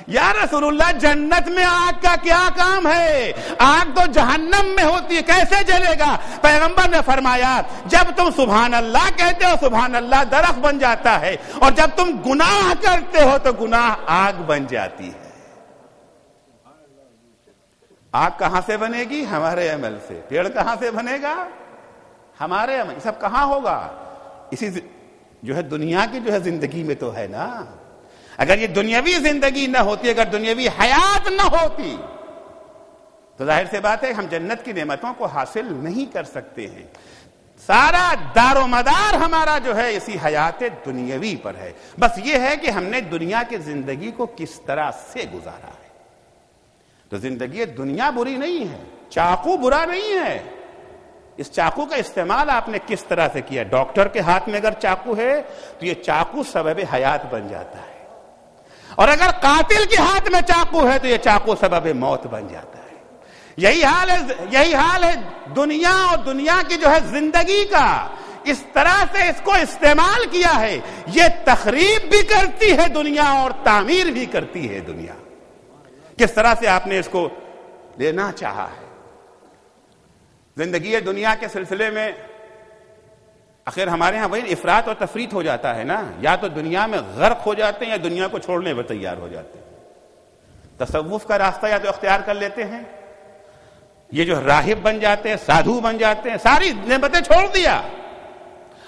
یا رسول اللہ جنت میں آگ کا کیا کام ہے؟ آگ تو جہنم میں ہوتی ہے, کیسے جلے گا؟ پیغمبر نے فرمایا جب تم سبحان اللہ کہتے ہو سبحان اللہ درخت بن جاتا ہے, اور جب تم گناہ کرتے ہو تو گناہ آگ بن جاتی ہے. آگ کہاں سے بنے گی؟ ہمارے عمل سے. پیڑ کہاں سے بنے گا؟ ہمارے عمل. سب کہاں ہوگا؟ اسی جو ہے دنیا کی جو ہے زندگی میں تو ہے نا. اگر یہ دنیاوی زندگی نہ ہوتی, اگر دنیاوی حیات نہ ہوتی, تو ظاہر سے بات ہے ہم جنت کی نعمتوں کو حاصل نہیں کر سکتے ہیں. سارا دار و مدار ہمارا جو ہے اسی حیات دنیاوی پر ہے. بس یہ ہے کہ ہم نے دنیا کی زندگی کو کس طرح سے گزارا ہے. تو زندگی دنیا بری نہیں ہے, چاقو برا نہیں ہے, اس چاقو کا استعمال آپ نے کس طرح سے کیا. ڈاکٹر کے ہاتھ میں اگر چاقو ہے تو یہ چاقو سبب حیات بن جاتا ہے, اور اگر قاتل کے ہاتھ میں چاقو ہے تو یہ چاقو سبب موت بن جاتا ہے. یہی حال ہے دنیا, اور دنیا کی جو ہے زندگی کا. اس طرح سے اس کو استعمال کیا ہے, یہ تخریب بھی کرتی ہے دنیا اور تعمیر بھی کرتی ہے دنیا. کس طرح سے آپ نے اس کو لینا چاہا ہے. زندگی دنیا کے سلسلے میں آخر ہمارے ہاں وہی افراط اور تفریط ہو جاتا ہے نا, یا تو دنیا میں غرق ہو جاتے ہیں یا دنیا کو چھوڑنے پر تیار ہو جاتے ہیں. تصوف کا راستہ یا تو اختیار کر لیتے ہیں, یہ جو راہب بن جاتے ہیں, سادھو بن جاتے ہیں, ساری نعمتیں چھوڑ دیا,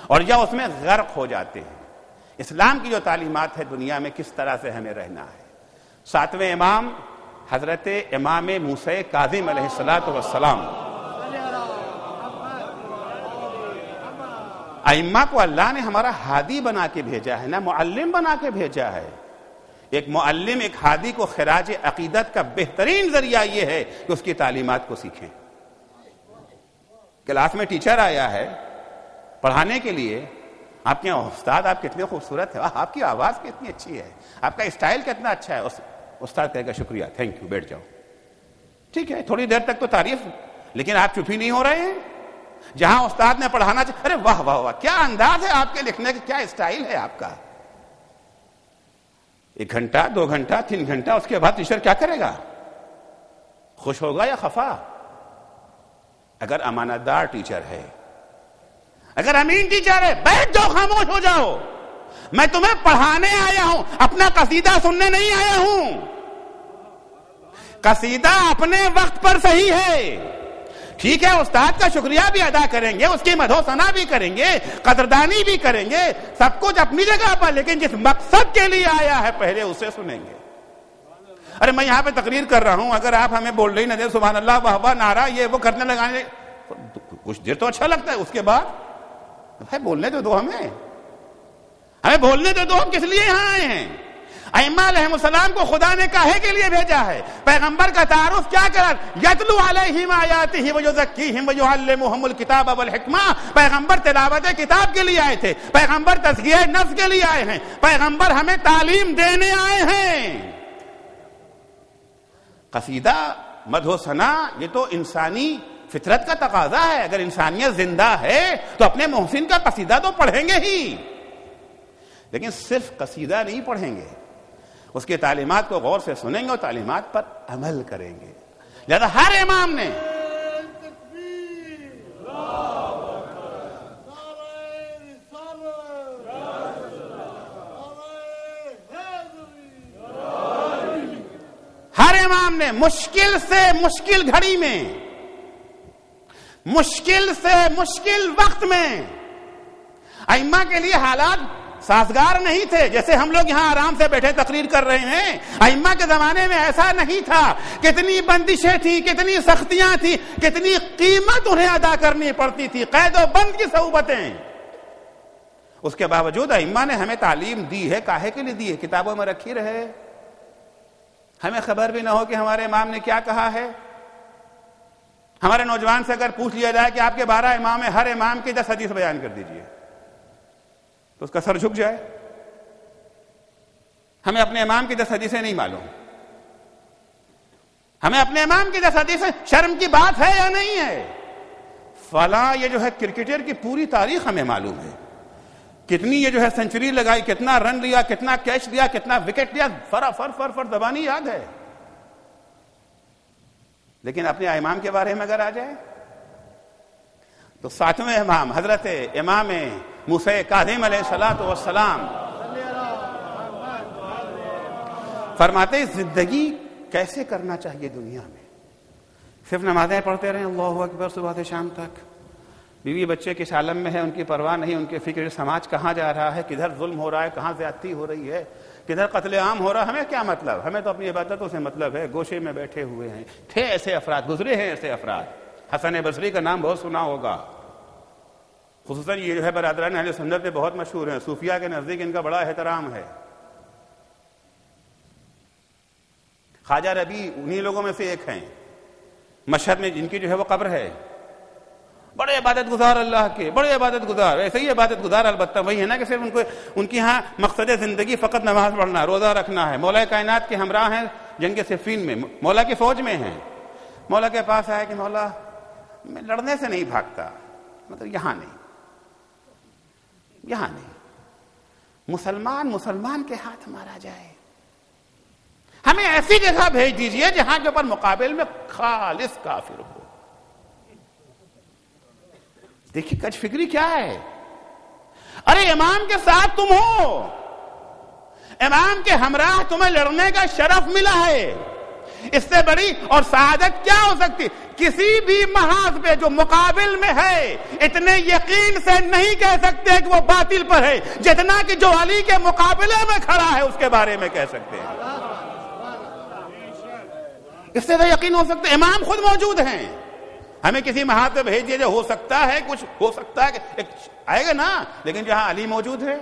اور یا اس میں غرق ہو جاتے ہیں. اسلام کی جو تعلیمات ہے دنیا میں کس طرح سے ہمیں رہنا ہے. 7ویں امام حضرت امام موسیٰ کاظم علیہ الصلوۃ والسلام, ائمہ کو اللہ نے ہمارا ہادی بنا کے بھیجا ہے نا, معلم بنا کے بھیجا ہے. ایک معلم ایک ہادی کو خراج عقیدت کا بہترین ذریعہ یہ ہے کہ اس کی تعلیمات کو سیکھیں. کلاس میں ٹیچر آیا ہے پڑھانے کے لیے, آپ کے استاد آپ کتنے خوبصورت ہیں, آپ کی آواز کتنی اچھی ہے, آپ کا اسٹائل کتنا اچھا ہے. استاد کہے گا شکریہ, تھینک یو, بیٹھ جاؤ. ٹھیک ہے, تھوڑی دیر تک تو تعریف, لیکن آپ چپ ہی نہیں ہو رہے ہیں. جہاں استاد نے پڑھانا ارے واہ واہ واہ, کیا انداز ہے آپ کے لکھنے کا, کیا اسٹائل ہے آپ کا. 1 گھنٹہ 2 گھنٹہ 3 گھنٹہ, اس کے بعد ٹیچر کیا کرے گا, خوش ہوگا یا خفا. اگر امانت دار ٹیچر ہے, اگر امین ٹیچر ہے, بیٹھ جاؤ, خاموش ہو جاؤ, میں تمہیں پڑھانے آیا ہوں, اپنا قصیدہ سننے نہیں آیا ہوں. قصیدہ اپنے وقت پر صحیح ہے, ٹھیک ہے, استاد کا شکریہ بھی ادا کریں گے, اس کی مدح و ثنا بھی کریں گے, قدردانی بھی کریں گے, سب کچھ اپنی جگہ پر, لیکن جس مقصد کے لیے آیا ہے پہلے اسے سنیں گے. ارے میں یہاں پہ تقریر کر رہا ہوں, اگر آپ ہمیں بول رہی نہ دے سبحان اللہ واہ واہ نعرہ یہ وہ کرنے لگانے, کچھ دیر تو اچھا لگتا ہے, اس کے بعد بھائی بولنے تو دو, ہمیں بولنے تو دو, ہم کس لیے یہاں آئے ہیں. ائمہ علیہ السلام کو خدا نے کاہے کے لیے بھیجا ہے. پیغمبر کا تعارف کیا کرا, یتلو علیہم آیاتہ ویزکیہم ویعلمہم الکتاب والحکمہ. پیغمبر تلاوت کتاب کے لیے آئے تھے, پیغمبر تزکیہ نفس کے لیے آئے ہیں, پیغمبر ہمیں تعلیم دینے آئے ہیں. قصیدہ مدح و ثنا یہ تو انسانی فطرت کا تقاضا ہے. اگر انسانیت زندہ ہے تو اپنے محسن کا قصیدہ تو پڑھیں گے ہی, لیکن صرف قصیدہ نہیں پڑھیں گے, اس کی تعلیمات کو غور سے سنیں گے اور تعلیمات پر عمل کریں گے. لہذا ہر امام نے مشکل سے مشکل گھڑی میں, مشکل سے مشکل وقت میں, ائمہ کے لیے حالات سازگار نہیں تھے جیسے ہم لوگ یہاں آرام سے بیٹھے تقریر کر رہے ہیں. ائمہ کے زمانے میں ایسا نہیں تھا. کتنی بندشیں تھیں, کتنی سختیاں تھیں, کتنی قیمت انہیں ادا کرنی پڑتی تھی, قید و بند کی صعوبتیں. اس کے باوجود ائمہ نے ہمیں تعلیم دی ہے. کاہے کے لیے دی ہے؟ کتابوں میں رکھی رہے, ہمیں خبر بھی نہ ہو کہ ہمارے امام نے کیا کہا ہے. ہمارے نوجوان سے اگر پوچھ لیا جائے کہ آپ کے 12 امام ہیں, ہر امام کی 10 حدیث بیان کر دیجئے, تو اس کا سر جھک جائے. ہمیں اپنے امام کی 10 حدیثیں نہیں معلوم, ہمیں اپنے امام کی 10 حدیثیں, شرم کی بات ہے یا نہیں ہے. فلاں یہ جو ہے کرکٹر کی پوری تاریخ ہمیں معلوم ہے, کتنی یہ جو ہے سنچری لگائی, کتنا رن لیا, کتنا کیچ لیا, کتنا وکٹ لیا, فر زبانی یاد ہے. لیکن اپنے امام کے بارے میں اگر آ جائے تو 7ویں امام حضرت امام موسیٰ کاظم علیہ الصلوۃ والسلام فرماتے زندگی کیسے کرنا چاہیے دنیا میں. صرف نمازیں پڑھتے رہیں اللہ اکبر صبح سے شام تک, بیوی بچے کس عالم میں ہے ان کی پرواہ نہیں, ان کے فکر سماج کہاں جا رہا ہے, کدھر ظلم ہو رہا ہے, کہاں زیادتی ہو رہی ہے, کدھر قتل عام ہو رہا ہے, ہمیں کیا مطلب. ہمیں تو اپنی عبادتوں سے مطلب ہے. گوشے میں بیٹھے ہوئے ہیں. تھے ایسے افراد, گزرے ہیں ایسے افراد. حسن بصری کا نام بہت سنا ہوگا, خصوصاً یہ جو ہے برادران اہل سنت میں بہت مشہور ہیں, صوفیاء کے نزدیک ان کا بڑا احترام ہے. خواجہ ربیع انہی لوگوں میں سے ایک ہیں. مشہد میں جن کی جو ہے وہ قبر ہے, بڑے عبادت گزار اللہ کے، بڑے عبادت گزار. ایسے ہی عبادت گزار البتہ وہی ہے نا کہ صرف ان کی ہاں مقصد زندگی فقط نماز پڑھنا، روزہ رکھنا ہے. مولا کائنات کے ہمراہ ہیں جنگ صفین میں، مولا کی فوج میں ہیں. مولا کے پاس آیا کہ مولا میں لڑنے سے نہیں بھاگتا، مطلب یہاں نہیں، یہاں نہیں، مسلمان کے ہاتھ مارا جائے، ہمیں ایسی جگہ بھیج دیجئے جہاں کے اوپر مقابل میں خالص کافر ہو. دیکھیے کج فکری کیا ہے. ارے امام کے ساتھ تم ہو، امام کے ہمراہ تمہیں لڑنے کا شرف ملا ہے، اس سے بڑی اور سعادت کیا ہو سکتی؟ کسی بھی محاذ پہ جو مقابل میں ہے اتنے یقین سے نہیں کہہ سکتے کہ وہ باطل پر ہے جتنا کہ جو علی کے مقابلے میں کھڑا ہے اس کے بارے میں کہہ سکتے ہیں. اس سے تو یقین ہو سکتا ہے امام خود موجود ہیں. ہمیں کسی محاذ پہ بھیج دیا، ہو سکتا ہے کچھ ہو سکتا ہے کہ ایک آئے گا نا، لیکن جہاں علی موجود ہے،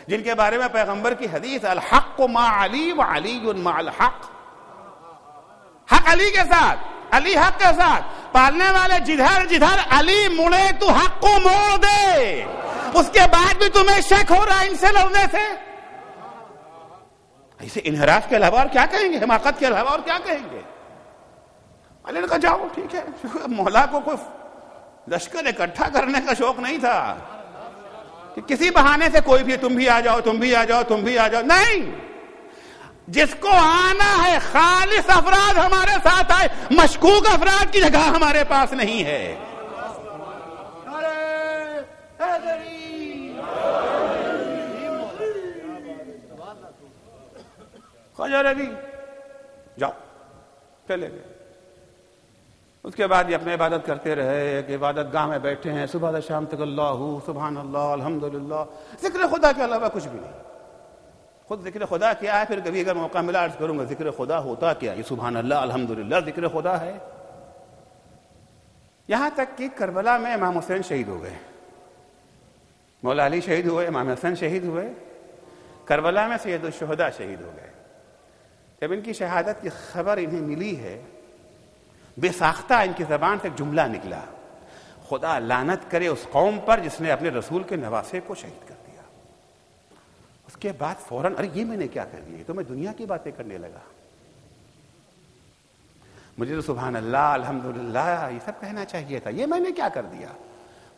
جن کے بارے میں پیغمبر کی حدیث الحق مع علی وعلی مع الحق، حق علی کے ساتھ، علی حق کے ساتھ. پالنے والے جدھر علی مڑے تو حق کو موڑ دے. اس کے بعد بھی تمہیں شک ہو رہا ہے ان سے لڑنے سے؟ ایسے انحراف کے علاوہ اور کیا کہیں گے، حماقت کے علاوہ اور کیا کہیں گے؟ علی نے کہا جاؤ ٹھیک ہے. مولا کو کوئی لشکر اکٹھا کرنے کا شوق نہیں تھا کہ کسی بہانے سے کوئی بھی تم بھی آ جاؤ، تم بھی آ جاؤ، تم بھی آ جاؤ. نہیں، جس کو آنا ہے خالص افراد ہمارے ساتھ آئے، مشکوک افراد کی جگہ ہمارے پاس نہیں ہے. خواجہ رضی جاؤ، چلے گئے. اس کے بعد یہ اپنے عبادت کرتے رہے کہ عبادت گاہ میں بیٹھے ہیں صبح سے شام تک اللہ سبحان اللہ الحمدللہ، ذکر خدا کے علاوہ کچھ بھی نہیں. خود ذکر خدا کیا ہے، پھر کبھی اگر موقع ملا عرض کروں گا ذکر خدا ہوتا کیا. یہ سبحان اللہ الحمدللہ ذکر خدا ہے. یہاں تک کہ کربلا میں امام حسین شہید ہو گئے، مولا علی شہید ہوئے، امام حسین شہید ہوئے، کربلا میں سید الشہداء شہید ہو گئے. جب ان کی شہادت کی خبر انہیں ملی ہے، بے ساختہ ان کی زبان سے ایک جملہ نکلا، خدا لعنت کرے اس قوم پر جس نے اپنے رسول کے نواسے کو شہید کر دیا. اس کے بعد فوراً ارے یہ میں نے کیا کر دیا، تو میں دنیا کی باتیں کرنے لگا، مجھے تو سبحان اللہ الحمدللہ یہ سب کہنا چاہیے تھا، یہ میں نے کیا کر دیا.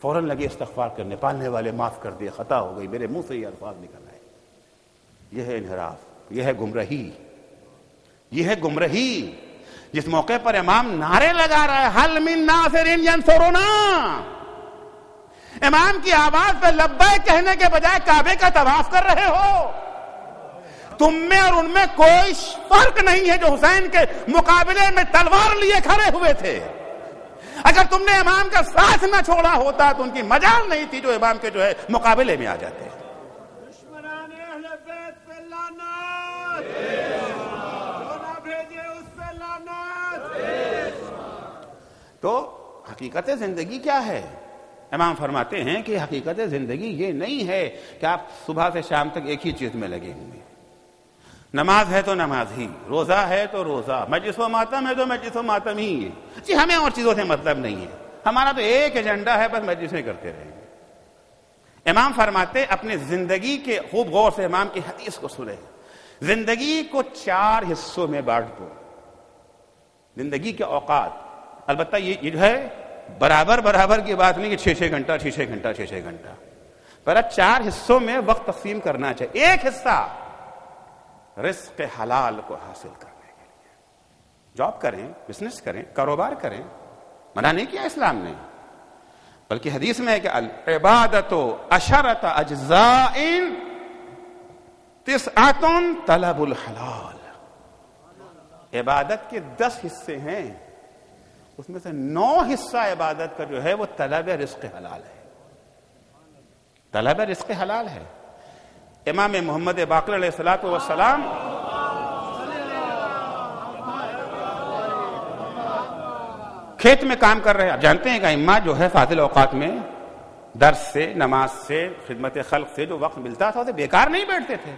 فوراً لگے استغفار کرنے، پالنے والے معاف کر دیا، خطا ہو گئی، میرے منہ سے یہ الفاظ نکل آئے. یہ ہے انحراف، یہ ہے گمراہی، یہ ہے گمراہی. جس موقع پر امام نعرے لگا رہا ہے حل من ناصر ینصرنا، امام کی آواز پہ لبیک کہنے کے بجائے کعبے کا طواف کر رہے ہو. تم میں اور ان میں کوئی فرق نہیں ہے جو حسین کے مقابلے میں تلوار لیے کھڑے ہوئے تھے. اگر تم نے امام کا ساتھ نہ چھوڑا ہوتا تو ان کی مجال نہیں تھی جو امام کے جو ہے مقابلے میں آ جاتے. دشمنان اہل بیت پہ لعنت، جو نہ بھیجے اس پہ لعنت. تو حقیقت زندگی کیا ہے؟ امام فرماتے ہیں کہ حقیقت زندگی یہ نہیں ہے کہ آپ صبح سے شام تک ایک ہی چیز میں لگے ہوئے. نماز ہے تو نماز ہی، روزہ ہے تو روزہ، مجلس و ماتم ہے تو مجلس و ماتم ہی. جی ہمیں اور چیزوں سے مطلب نہیں ہے، ہمارا تو ایک ایجنڈا ہے، بس مجلسیں کرتے رہیں گے. امام فرماتے اپنے زندگی کے خوب غور سے امام کی حدیث کو سنیں، زندگی کو 4 حصوں میں بانٹ دو. زندگی کے اوقات، البتہ یہ جو ہے برابر کی بات نہیں کہ 6 گھنٹہ، پر 4 حصوں میں وقت تقسیم کرنا چاہیے. ایک حصہ رزق حلال کو حاصل کرنے کے لیے، جاب کریں، بزنس کریں، کاروبار کریں، منع نہیں کیا اسلام نے، بلکہ حدیث میں ہے کہ العبادت عشرۃ اجزاء 9 طلب الحلال. عبادت کے 10 حصے ہیں، اس میں سے 9 حصہ عبادت کا جو ہے وہ طلب رزق حلال ہے. طلب رزق حلال ہے. امام محمد باقر علیہ الصلوۃ والسلام کھیت میں کام کر رہے ہیں. آپ جانتے ہیں کہ ائمہ جو ہے فاضل اوقات میں درس سے، نماز سے، خدمت خلق سے جو وقت ملتا تھا اسے بیکار نہیں بیٹھتے تھے.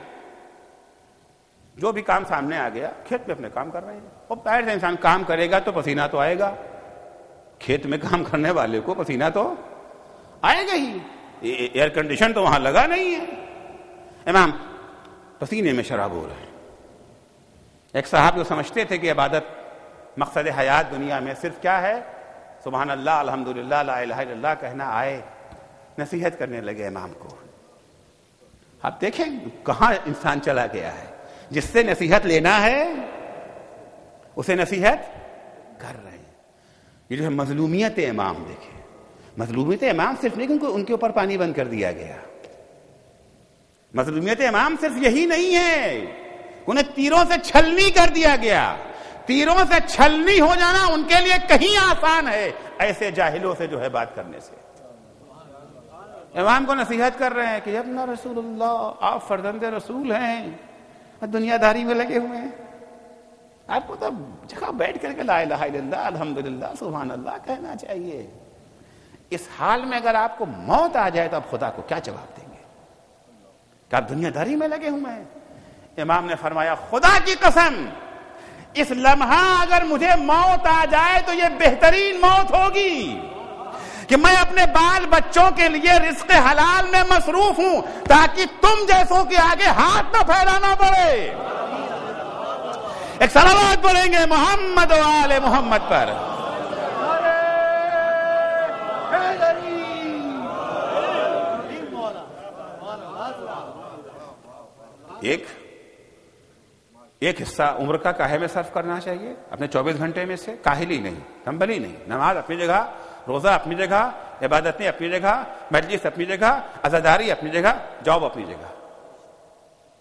جو بھی کام سامنے آ گیا کھیت میں اپنے کام کر رہے ہیں. اور پیر سے انسان کام کرے گا تو پسینہ تو آئے گا، کھیت میں کام کرنے والے کو پسینہ تو آئے گا ہی، ایئر کنڈیشن تو وہاں لگا نہیں ہے، امام پسینے میں شراب ہو رہے ہیں۔ ایک صاحب جو سمجھتے تھے کہ عبادت مقصد حیات دنیا میں صرف کیا ہے، سبحان اللہ الحمدللہ لا الہ الا اللہ کہنا، آئے نصیحت کرنے لگے امام کو۔ آپ دیکھیں کہاں انسان چلا گیا ہے، جس سے نصیحت لینا ہے اسے نصیحت کر رہے ہیں۔ یہ جو ہے مظلومیت امام، دیکھیں مظلومیت امام صرف نہیں کہ ان کے اوپر پانی بند کر دیا گیا، مظلومیت امام صرف یہی نہیں ہے، انہیں تیروں سے چھلنی کر دیا گیا۔ تیروں سے چھلنی ہو جانا ان کے لیے کہیں آسان ہے ایسے جاہلوں سے جو ہے بات کرنے سے۔ امام کو نصیحت کر رہے ہیں کہ ابن رسول اللہ، آپ فرزند رسول ہیں، دنیا داری میں لگے ہوئے ہیں، آپ کو تو جگہ بیٹھ کر کے لا الہ الا اللہ الحمدللہ سبحان اللہ کہنا چاہیے۔ اس حال میں اگر آپ کو موت آ جائے تو آپ خدا کو کیا جواب دیں گے کہ آپ دنیا داری میں لگے ہوئے ہیں؟ امام نے فرمایا خدا کی قسم اس لمحہ اگر مجھے موت آ جائے تو یہ بہترین موت ہوگی کہ میں اپنے بال بچوں کے لیے رزق حلال میں مصروف ہوں تاکہ تم جیسوں کے آگے ہاتھ نہ پھیلانا پڑے۔ ایک صلوات پڑھیں گے محمد و آل محمد پر۔ ایک حصہ عمر کا کاہے میں صرف کرنا چاہیے اپنے 24 گھنٹے میں سے، کاہلی نہیں، تنبلی نہیں، نماز اپنی جگہ، روزہ اپنی جگہ، عبادتیں اپنی جگہ، مجلس اپنی جگہ، عزاداری اپنی جگہ، جاب اپنی جگہ،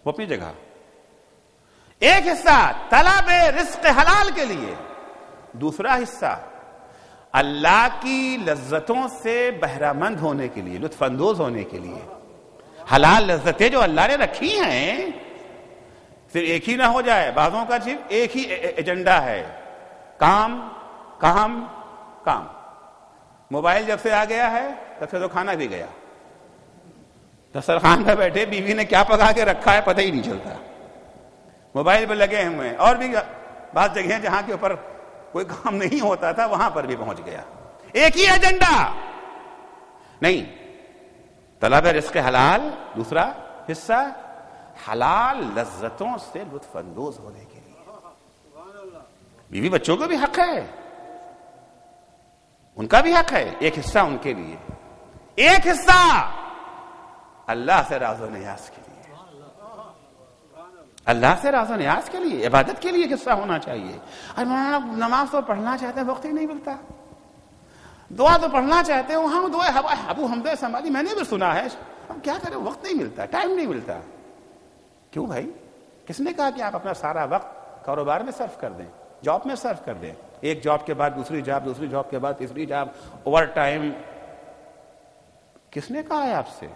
وہ اپنی جگہ۔ ایک حصہ طلب رزق حلال کے لیے، دوسرا حصہ اللہ کی لذتوں سے بہرہ مند ہونے کے لیے، لطف اندوز ہونے کے لیے۔ حلال لذتیں جو اللہ نے رکھی ہیں صرف ایک ہی نہ ہو جائے، بعضوں کا صرف ایک ہی ایجنڈا ہے، کام کام کام۔ موبائل جب سے آ گیا ہے تب سے تو کھانا بھی گیا، دسترخوان پہ بیٹھے بیوی نے کیا پکا کے رکھا ہے پتہ ہی نہیں چلتا، موبائل پہ لگے ہوئے ہیں۔ اور بھی بعض جگہیں جہاں کے اوپر کوئی کام نہیں ہوتا تھا وہاں پر بھی پہنچ گیا، ایک ہی ایجنڈا نہیں، طلب رزق حلال، دوسرا حصہ حلال لذتوں سے لطف اندوز ہونے کے لیے۔ بیوی بچوں کو بھی حق ہے، ان کا بھی حق ہے، ایک حصہ ان کے لیے، ایک حصہ اللہ سے راز و نیاز کے لیے، اللہ سے راز و نیاز کے لیے، عبادت کے لیے ایک حصہ ہونا چاہیے۔ اور نماز تو پڑھنا چاہتے ہیں، وقت ہی نہیں ملتا، دعا تو پڑھنا چاہتے ہیں، وہاں دعا ابو حمزہ سماعی میں نے بھی سنا ہے، اب کیا کریں، وقت نہیں ملتا، ٹائم نہیں ملتا۔ کیوں بھائی؟ کس نے کہا کہ آپ اپنا سارا وقت کاروبار میں صرف کر دیں، جاب میں صرف کر دیں، ایک جاب کے بعد دوسری جاب، دوسری جاب کے بعد تیسری جاب، اوور ٹائم؟ کس نے کہا ہے آپ سے؟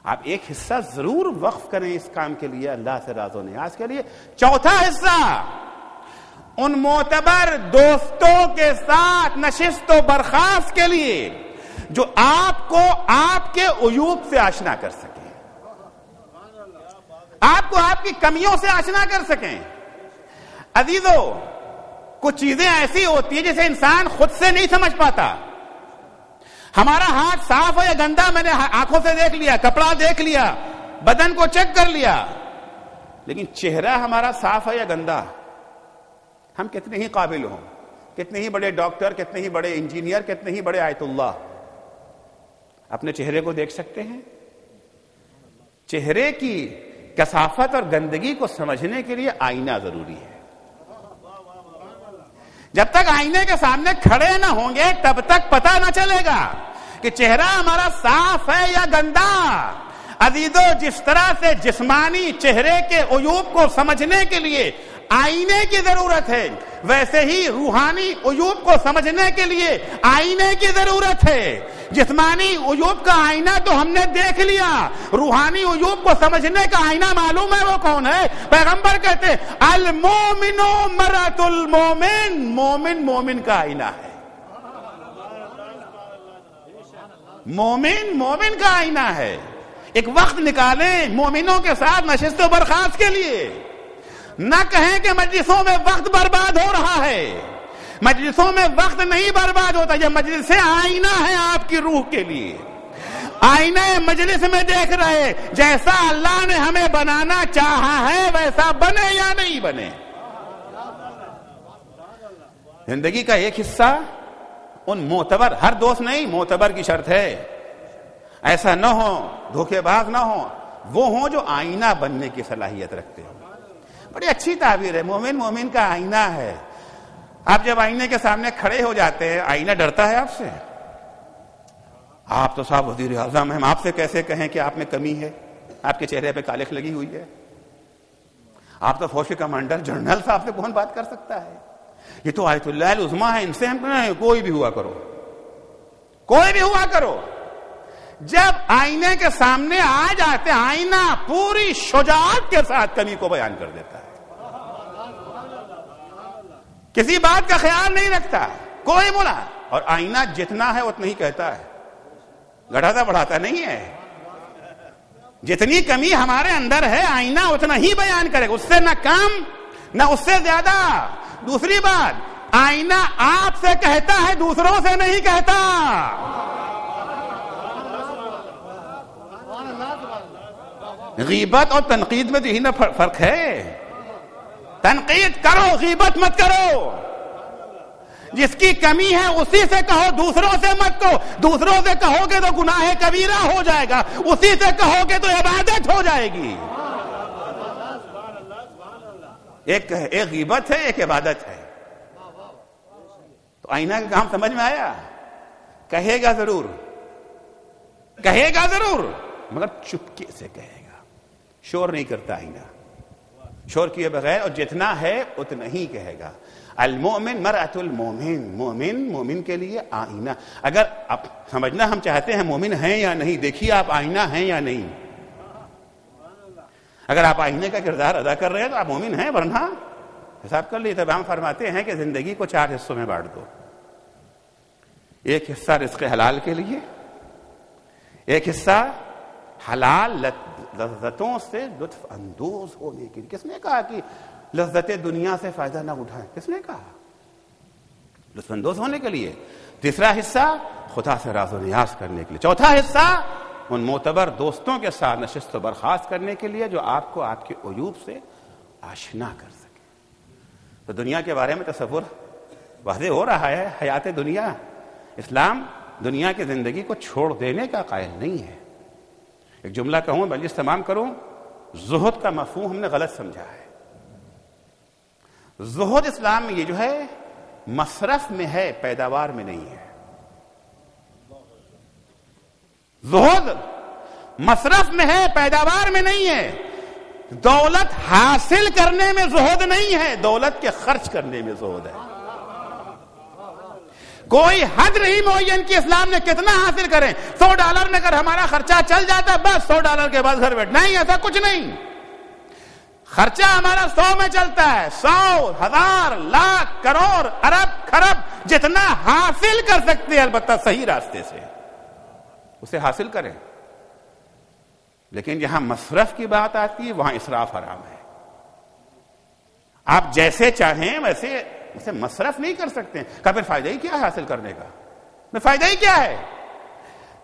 آپ ایک حصہ ضرور وقف کریں اس کام کے لیے، اللہ سے راز و نیاز کے لیے۔ چوتھا حصہ ان معتبر دوستوں کے ساتھ نشست و برخاست کے لیے جو آپ کو آپ کے عیوب سے آشنا کر سکیں، آپ کو آپ کی کمیوں سے آشنا کر سکیں۔ عزیزو، کچھ چیزیں ایسی ہوتی ہیں جسے انسان خود سے نہیں سمجھ پاتا۔ ہمارا ہاتھ صاف ہے یا گندا میں نے آنکھوں سے دیکھ لیا، کپڑا دیکھ لیا، بدن کو چیک کر لیا، لیکن چہرہ ہمارا صاف ہے یا گندا؟ ہم کتنے ہی قابل ہوں، کتنے ہی بڑے ڈاکٹر، کتنے ہی بڑے انجینئر، کتنے ہی بڑے آیت اللہ، اپنے چہرے کو دیکھ سکتے ہیں؟ چہرے کی کثافت اور گندگی کو سمجھنے کے لیے آئینہ ضروری ہے۔ جب تک آئینے کے سامنے کھڑے نہ ہوں گے تب تک پتہ نہ چلے گا کہ چہرہ ہمارا صاف ہے یا گندا۔ عزیزو، جس طرح سے جسمانی چہرے کے عیوب کو سمجھنے کے لیے آئینے کی ضرورت ہے، ویسے ہی روحانی عیوب کو سمجھنے کے لیے آئینے کی ضرورت ہے۔ جسمانی عیوب کا آئینہ تو ہم نے دیکھ لیا، روحانی عیوب کو سمجھنے کا آئینہ معلوم ہے وہ کون ہے؟ پیغمبر کہتے ہیں المومن مرۃ المومن، مومن مومن کا آئینہ ہے، مومن مومن کا آئینہ ہے۔ ایک وقت نکالیں مومنوں کے ساتھ نشست و برخاست کے لیے، نہ کہیں کہ مجلسوں میں وقت برباد ہو رہا ہے، مجلسوں میں وقت نہیں برباد ہوتا. یہ مجلس آئینہ ہے آپ کی روح کے لیے. آئینہ مجلس میں دیکھ رہے جیسا اللہ نے ہمیں بنانا چاہا ہے ویسا بنے یا نہیں بنے. زندگی کا ایک حصہ ان معتبر، ہر دوست نہیں، معتبر کی شرط ہے، ایسا نہ ہو دھوکے باز نہ ہو، وہ ہوں جو آئینہ بننے کی صلاحیت رکھتے ہو. بڑی اچھی تعبیر ہے، مومن مومن کا آئینہ ہے. آپ جب آئینے کے سامنے کھڑے ہو جاتے ہیں آئینہ ڈرتا ہے آپ سے. آپ تو صاحب وزیر اعظم ہیں، ہم آپ سے کیسے کہیں کہ آپ میں کمی ہے، آپ کے چہرے پہ کالخ لگی ہوئی ہے. آپ تو فوج کے کمانڈر جنرل صاحب سے کون بات کر سکتا ہے؟ یہ تو آیت اللہ العظمیٰ ہے، ان سے ہم کوئی بھی ہوا کرو، کوئی بھی ہوا کرو. جب آئینے کے سامنے آ جاتے آئینہ پوری شجاعت کے ساتھ کمی کو بیان کر دیتا ہے، کسی بات کا خیال نہیں رکھتا کوئی مولا. اور آئینہ جتنا ہے اتنا ہی کہتا ہے، گڑھاتا بڑھاتا نہیں ہے. جتنی کمی ہمارے اندر ہے آئینہ اتنا ہی بیان کرے گا، اس سے نہ کم نہ اس سے زیادہ. دوسری بات، آئینہ آپ سے کہتا ہے دوسروں سے نہیں کہتا. غیبت اور تنقید میں تو یہی نا فرق ہے. تنقید کرو، غیبت مت کرو. جس کی کمی ہے اسی سے کہو، دوسروں سے مت کہو. دوسروں سے کہو گے تو گناہ کبیرہ ہو جائے گا، اسی سے کہو گے تو عبادت ہو جائے گی. ایک غیبت ہے، ایک عبادت ہے. تو آئینہ کا کام سمجھ میں آیا؟ کہے گا ضرور، کہے گا ضرور، مگر چپکے سے کہے گا. شور نہیں کرتا آئینہ، شور کیے بغیر، اور جتنا ہے اتنا ہی کہے گا. المؤمن مرأۃ المؤمن، مومن مومن کے لیے آئینہ. اگر آپ سمجھنا ہم چاہتے ہیں مومن ہیں یا نہیں، دیکھیے آپ آئینہ ہیں یا نہیں. اگر آپ آئینے کا کردار ادا کر رہے ہیں تو آپ مومن ہیں، ورنہ حساب کر لیے. تب ہم فرماتے ہیں کہ زندگی کو 4 حصوں میں بانٹ دو. ایک حصہ رزق حلال کے لیے، ایک حصہ حلال لذتوں سے لطف اندوز ہونے کے لیے. کس نے کہا کہ لذت دنیا سے فائدہ نہ اٹھائیں؟ کس نے کہا؟ لطف اندوز ہونے کے لیے. تیسرا حصہ خدا سے راز و نیاز کرنے کے لیے. چوتھا حصہ ان معتبر دوستوں کے ساتھ نشست و برخاست کرنے کے لیے جو آپ کو آپ کے عیوب سے آشنا کر سکے. تو دنیا کے بارے میں تصور واضح ہو رہا ہے. حیات دنیا، اسلام دنیا کی زندگی کو چھوڑ دینے کا قائل نہیں ہے. ایک جملہ کہوں مجلس تمام کروں، زہد کا مفہوم ہم نے غلط سمجھا ہے. زہد اسلام میں یہ جو ہے مصرف میں ہے، پیداوار میں نہیں ہے. زہد مصرف میں ہے، پیداوار میں نہیں ہے. دولت حاصل کرنے میں زہد نہیں ہے، دولت کے خرچ کرنے میں زہد ہے. کوئی حد نہیں معین کہ اسلام نے کتنا حاصل کریں. $100 میں اگر ہمارا خرچہ چل جاتا ہے بس $100 کے بعد گھر بیٹھ، نہیں، ایسا کچھ نہیں. خرچہ ہمارا 100 میں چلتا ہے. 100، 1000، لاکھ، کروڑ، ارب، خرب، جتنا حاصل کر سکتے ہیں البتہ صحیح راستے سے اسے حاصل کریں. لیکن جہاں مصرف کی بات آتی ہے وہاں اسراف حرام ہے. آپ جیسے چاہیں ویسے اسے مصرف نہیں کر سکتے. کہ پھر فائدہ ہی کیا ہے حاصل کرنے کا؟ فائدہ ہی کیا ہے؟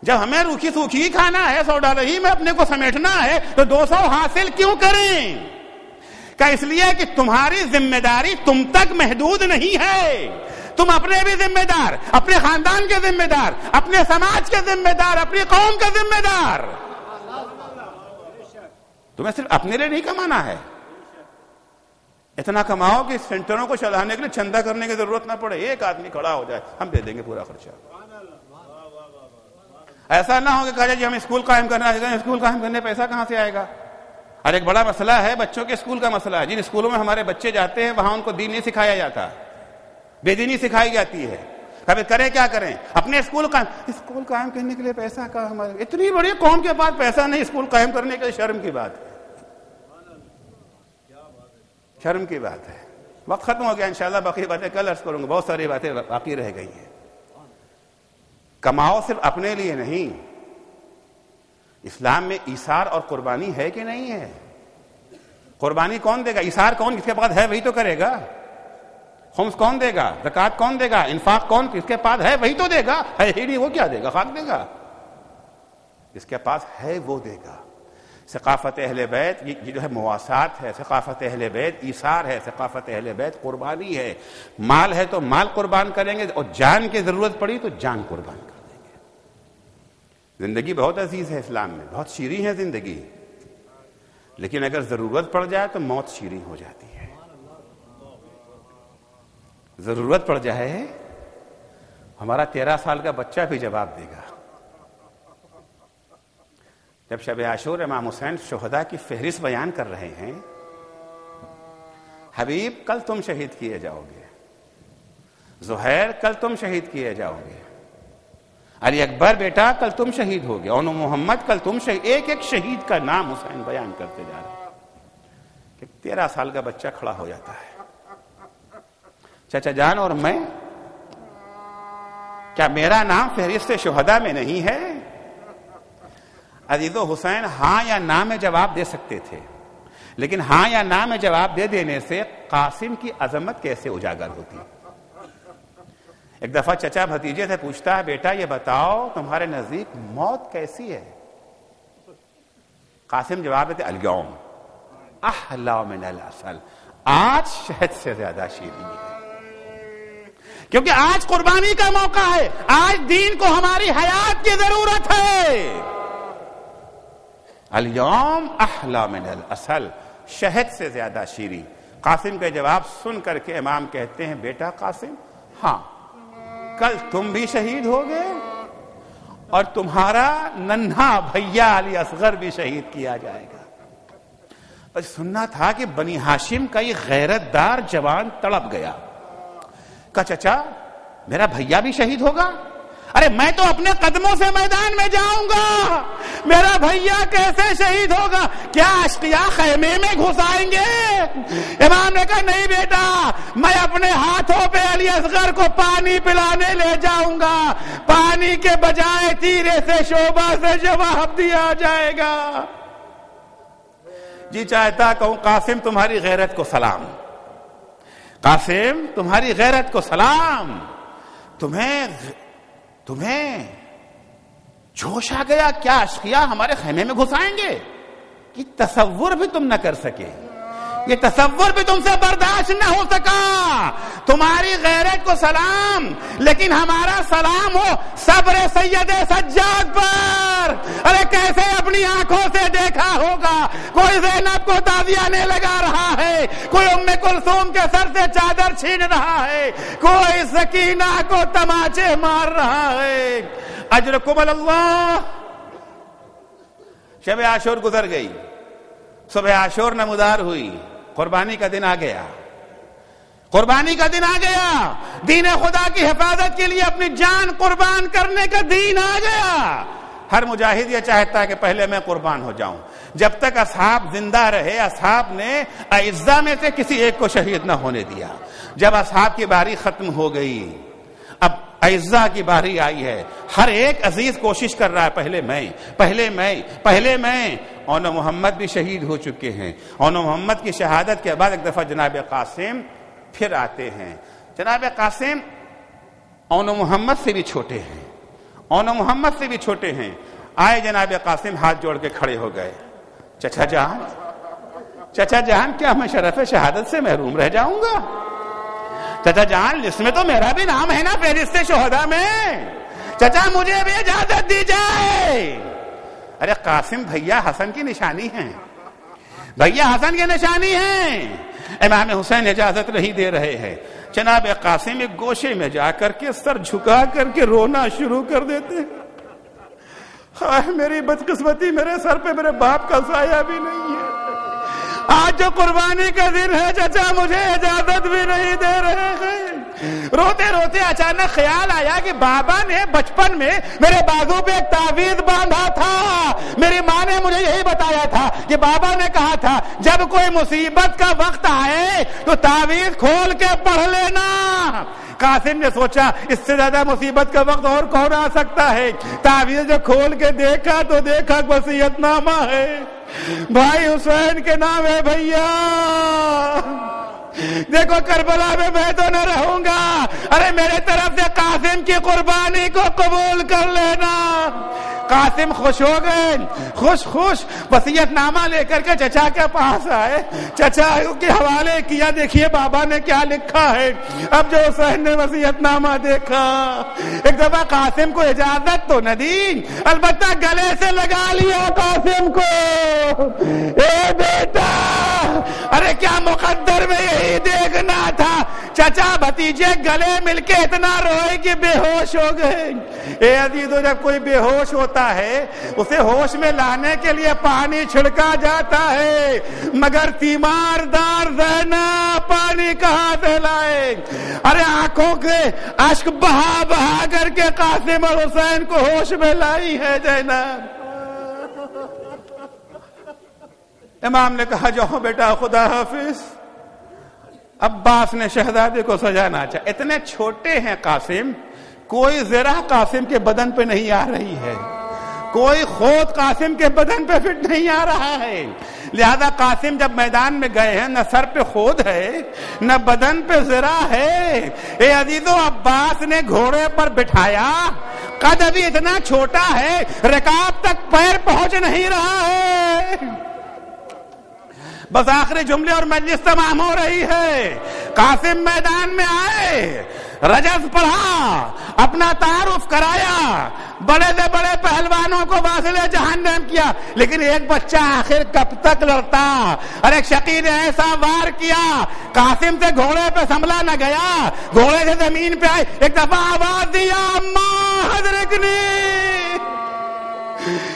جب ہمیں روکھی سوکھی کھانا ہے، $100 ہی میں اپنے کو سمیٹنا ہے، تو 200 حاصل کیوں کریں؟ کہ اس لیے کہ تمہاری ذمہ داری تم تک محدود نہیں ہے. تم اپنے بھی ذمہ دار، اپنے خاندان کے ذمہ دار، اپنے سماج کے ذمہ دار، اپنی قوم کے ذمہ دار. تمہیں صرف اپنے لیے نہیں کمانا ہے. اتنا کماؤ کہ سینٹروں کو چلانے کے لیے چندہ کرنے کی ضرورت نہ پڑے. ایک آدمی کھڑا ہو جائے، ہم دے دیں گے پورا خرچہ. ایسا نہ ہو کہ کہا جائے جی ہم اسکول قائم کرنا چاہتے ہیں، اسکول قائم کرنے پیسہ کہاں سے آئے گا؟ اور ایک بڑا مسئلہ ہے بچوں کے اسکول کا مسئلہ ہے. جن اسکولوں میں ہمارے بچے جاتے ہیں وہاں ان کو دین نہیں سکھایا جاتا، بے دینی سکھائی جاتی ہے. کبھی کریں کیا کریں؟ اپنے اسکول قائم کرنے کے لیے پیسہ کا، ہمارے اتنی بڑی قوم کے پاس پیسہ نہیں اسکول قائم کرنے کے لیے. شرم کی بات ہے، شرم کی بات ہے. وقت ختم ہو گیا، انشاءاللہ باقی باتیں کل عرض کروں گا. بہت ساری باتیں باقی رہ گئی ہیں. کماؤ صرف اپنے لیے نہیں. اسلام میں ایثار اور قربانی ہے کہ نہیں ہے؟ قربانی کون دے گا؟ ایثار کون؟ جس کے پاس ہے وہی تو کرے گا. خمس کون دے گا؟ زکوٰۃ کون دے گا؟ انفاق کون؟ اس کے پاس ہے وہی تو دے گا، ہے ہی نہیں وہ کیا دے گا؟ خاک دے گا؟ جس کے پاس ہے وہ دے گا۔ ثقافت اہل بیت یہ جو ہے مواسات ہے، ثقافت اہل بیت ایثار ہے، ثقافت اہل بیت قربانی ہے۔ مال ہے تو مال قربان کریں گے، اور جان کی ضرورت پڑی تو جان قربان کر دیں گے۔ زندگی بہت عزیز ہے اسلام میں، بہت شیریں ہے زندگی، لیکن اگر ضرورت پڑ جائے تو موت شیریں ہو جاتی ہے۔ ضرورت پڑ جائے، ہمارا 13 سال کا بچہ بھی جواب دے گا۔ جب شب عاشور امام حسین شہداء کی فہرست بیان کر رہے ہیں، حبیب کل تم شہید کیے جاؤ گے، زہیر کل تم شہید کیے جاؤ گے، علی اکبر بیٹا کل تم شہید ہوگے، اون محمد کل تم شہید، ایک ایک شہید کا نام حسین بیان کرتے جا رہے ہیں کہ 13 سال کا بچہ کھڑا ہو جاتا ہے۔ چچا جان اور میں، کیا میرا نام فہرست شہداء میں نہیں ہے؟ عزیز و حسین ہاں یا نہ میں جواب دے سکتے تھے، لیکن ہاں یا نہ میں جواب دے دینے سے قاسم کی عظمت کیسے اجاگر ہوتی؟ ایک دفعہ چچا بھتیجے سے پوچھتا ہے، بیٹا یہ بتاؤ تمہارے نزدیک موت کیسی ہے؟ قاسم جواب دیتے، الیوم احلی من العسل، آج شہد سے زیادہ شیریں ہے، کیونکہ آج قربانی کا موقع ہے، آج دین کو ہماری حیات کی ضرورت ہے۔ الیوم احلی من العسل، شہد سے زیادہ شیریں۔ قاسم کا جواب سن کر کے امام کہتے ہیں، بیٹا قاسم، ہاں کل تم بھی شہید ہوگے اور تمہارا ننھا بھیا علی اصغر بھی شہید کیا جائے گا۔ بس سننا تھا کہ بنی ہاشم کا یہ غیرت دار جوان تڑپ گیا، کہا چچا میرا بھیا بھی شہید ہوگا؟ ارے میں تو اپنے قدموں سے میدان میں جاؤں گا، میرا بھیا کیسے شہید ہوگا؟ کیا اشقیاء خیمے میں گھس آئیں گے؟ امام نے کہا نہیں بیٹا، میں اپنے ہاتھوں پہ علی اصغر کو پانی پلانے لے جاؤں گا، پانی کے بجائے تیرے سے شعبہ سے جواب دیا جائے گا۔ جی چاہتا کہوں قاسم تمہاری غیرت کو سلام، قاسم تمہاری غیرت کو سلام، تمہیں جوش آ گیا، کیا اشقیاء ہمارے خیمے میں گھس آئیں گے؟ یہ تصور بھی تم نہ کر سکے، یہ تصور بھی تم سے برداشت نہ ہو سکا۔ تمہاری غیرت کو سلام، لیکن ہمارا سلام ہو صبر سید سجاد پر۔ ارے کیسے اپنی آنکھوں سے دیکھا ہوگا، کوئی زینب کو تعزیہ لگا رہا ہے، کوئی ام کلثوم کے سر سے چادر چھین رہا ہے، کوئی سکینہ کو تماچے مار رہا ہے۔ اجرکم اللہ۔ شب عاشور گزر گئی، صبح عاشور نمودار ہوئی، قربانی کا دن آ گیا، قربانی کا دن آ گیا، دین خدا کی حفاظت کے لیے اپنی جان قربان کرنے کا دین آ گیا۔ ہر مجاہد یہ چاہتا ہے کہ پہلے میں قربان ہو جاؤں۔ جب تک اصحاب زندہ رہے، اصحاب نے اعزا میں سے کسی ایک کو شہید نہ ہونے دیا۔ جب اصحاب کی باری ختم ہو گئی، اب اعزا کی باری آئی ہے، ہر ایک عزیز کوشش کر رہا ہے پہلے میں۔ اون محمد بھی شہید ہو چکے ہیں۔ اون محمد کی شہادت کے بعد ایک دفعہ جناب قاسم پھر آتے ہیں۔ جناب قاسم اون محمد سے بھی چھوٹے ہیں، اون محمد سے بھی چھوٹے ہیں۔ آئے جناب قاسم ہاتھ جوڑ کے کھڑے ہو گئے، چچا جان کیا میں شرف شہادت سے محروم رہ جاؤں گا؟ چچا جان اس میں تو میرا بھی نام ہے نا فہرست شہداء میں، چچا مجھے بھی اجازت دی جائے۔ ارے قاسم بھیا حسن کی نشانی ہیں، بھیا حسن کی نشانی ہیں۔ امام حسین اجازت نہیں دے رہے ہیں۔ جناب قاسم ایک گوشے میں جا کر کے سر جھکا کر کے رونا شروع کر دیتے ہیں۔ میری بدقسمتی، میرے سر پہ میرے باپ کا سایہ بھی نہیں ہے، آج جو قربانی کا دن ہے چچا مجھے اجازت بھی نہیں دے رہے ہیں۔ روتے روتے اچانک خیال آیا کہ بابا نے بچپن میں میرے بازو پہ ایک تعویذ باندھا تھا، میری ماں نے مجھے یہی بتایا تھا کہ بابا نے کہا تھا جب کوئی مصیبت کا وقت آئے تو تعویذ کھول کے پڑھ لینا۔ قاسم نے سوچا اس سے زیادہ مصیبت کا وقت اور کون آ سکتا ہے، تعویذ جو کھول کے دیکھا تو دیکھا وصیت نامہ ہے، بھائی حسین کے نام ہے بھیا، دیکھو کربلا میں تو نہ رہوں گا، ارے میرے طرف سے قاسم کی قربانی کو قبول کر لینا۔ قاسم خوش ہو گئے، خوش وصیت نامہ لے کر کے چچا کے پاس آئے، چچا کے حوالے کیا، دیکھیے بابا نے کیا لکھا ہے۔ اب جو حسین نے وصیت نامہ دیکھا، ایک دفعہ قاسم کو اجازت تو نہ دی، البتہ گلے سے لگا لیا قاسم کو، اے بیٹا، ارے کیا مقدر میں یہی دیکھنا تھا۔ چچا بھتیجے گلے مل کے اتنا روئے کہ بے ہوش ہو گئے۔ اے عزیزو، جب کوئی بے ہوش ہوتا ہے اسے ہوش میں لانے کے لیے پانی چھڑکا جاتا ہے، مگر تیماردار زینب پانی کہاں سے لائے؟ ارے آنکھوں کے اشک بہا بہا کر کے قاسم اور حسین کو ہوش میں لائی ہے زینب۔ امام نے کہا جاؤ بیٹا، خدا حافظ۔ عباس نے شہزادے کو سجانا چاہا، اتنے چھوٹے ہیں قاسم، کوئی ذرا قاسم کے بدن پہ نہیں آ رہی ہے، کوئی خود قاسم کے بدن پہ فٹ نہیں آ رہا ہے، لہذا قاسم جب میدان میں گئے ہیں، نہ سر پہ خود ہے نہ بدن پہ ذرا ہے۔ اے عزیزو، عباس نے گھوڑے پر بٹھایا، قد ابھی اتنا چھوٹا ہے، رکاب تک پیر پہنچ نہیں رہا ہے، بس آخری جملے اور مجلس تمام ہو رہی ہے۔ قاسم میدان میں آئے، رجز پڑھا، اپنا تعارف کرایا، بڑے سے بڑے پہلوانوں کو واصل جہنم کیا، لیکن ایک بچہ آخر کب تک لڑتا؟ اور ایک شقی نے ایسا وار کیا، قاسم سے گھوڑے پہ سنبھلا نہ گیا، گھوڑے سے زمین پہ آئے، ایک دفعہ آواز دیا، اماں حضرکنی،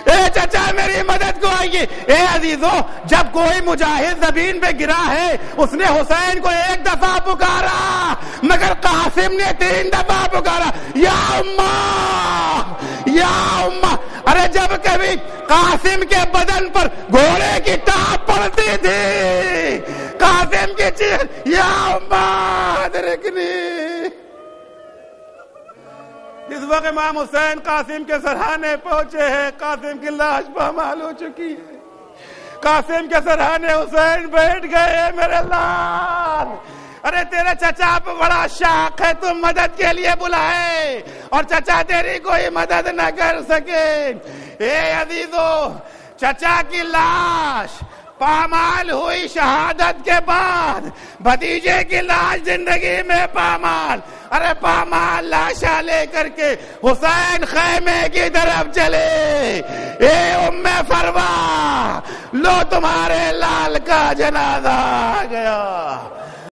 اے چچا میری مدد کو آئیے۔ اے عزیزو، جب کوئی مجاہد زمین پہ گرا ہے، اس نے حسین کو ایک دفعہ پکارا، مگر قاسم نے 3 دفعہ پکارا، یا اماں یا اماں۔ ارے جب کبھی قاسم کے بدن پر گھوڑے کی ٹاپ پڑتی تھی، قاسم کی چیخ، یا اماں ادرکنی۔ اس وقت امام حسین قاسم کے سرحانے پہنچے ہیں، قاسم کی لاش پامال ہو چکی ہے، قاسم کے سرحانے حسین بیٹھ گئے، میرے لال، ارے تیرے چچا پہ بڑا شاق ہے، تم مدد کے لیے بلائے اور چچا تیری کوئی مدد نہ کر سکے۔ اے عزیزو، چچا کی لاش پامال ہوئی شہادت کے بعد، بھتیجے کی لاش زندگی میں پامال، ارے پامال لاشا لے کر کے حسین خیمے کی طرف چلے، اے ام فروا، لو تمہارے لال کا جنازہ آ گیا۔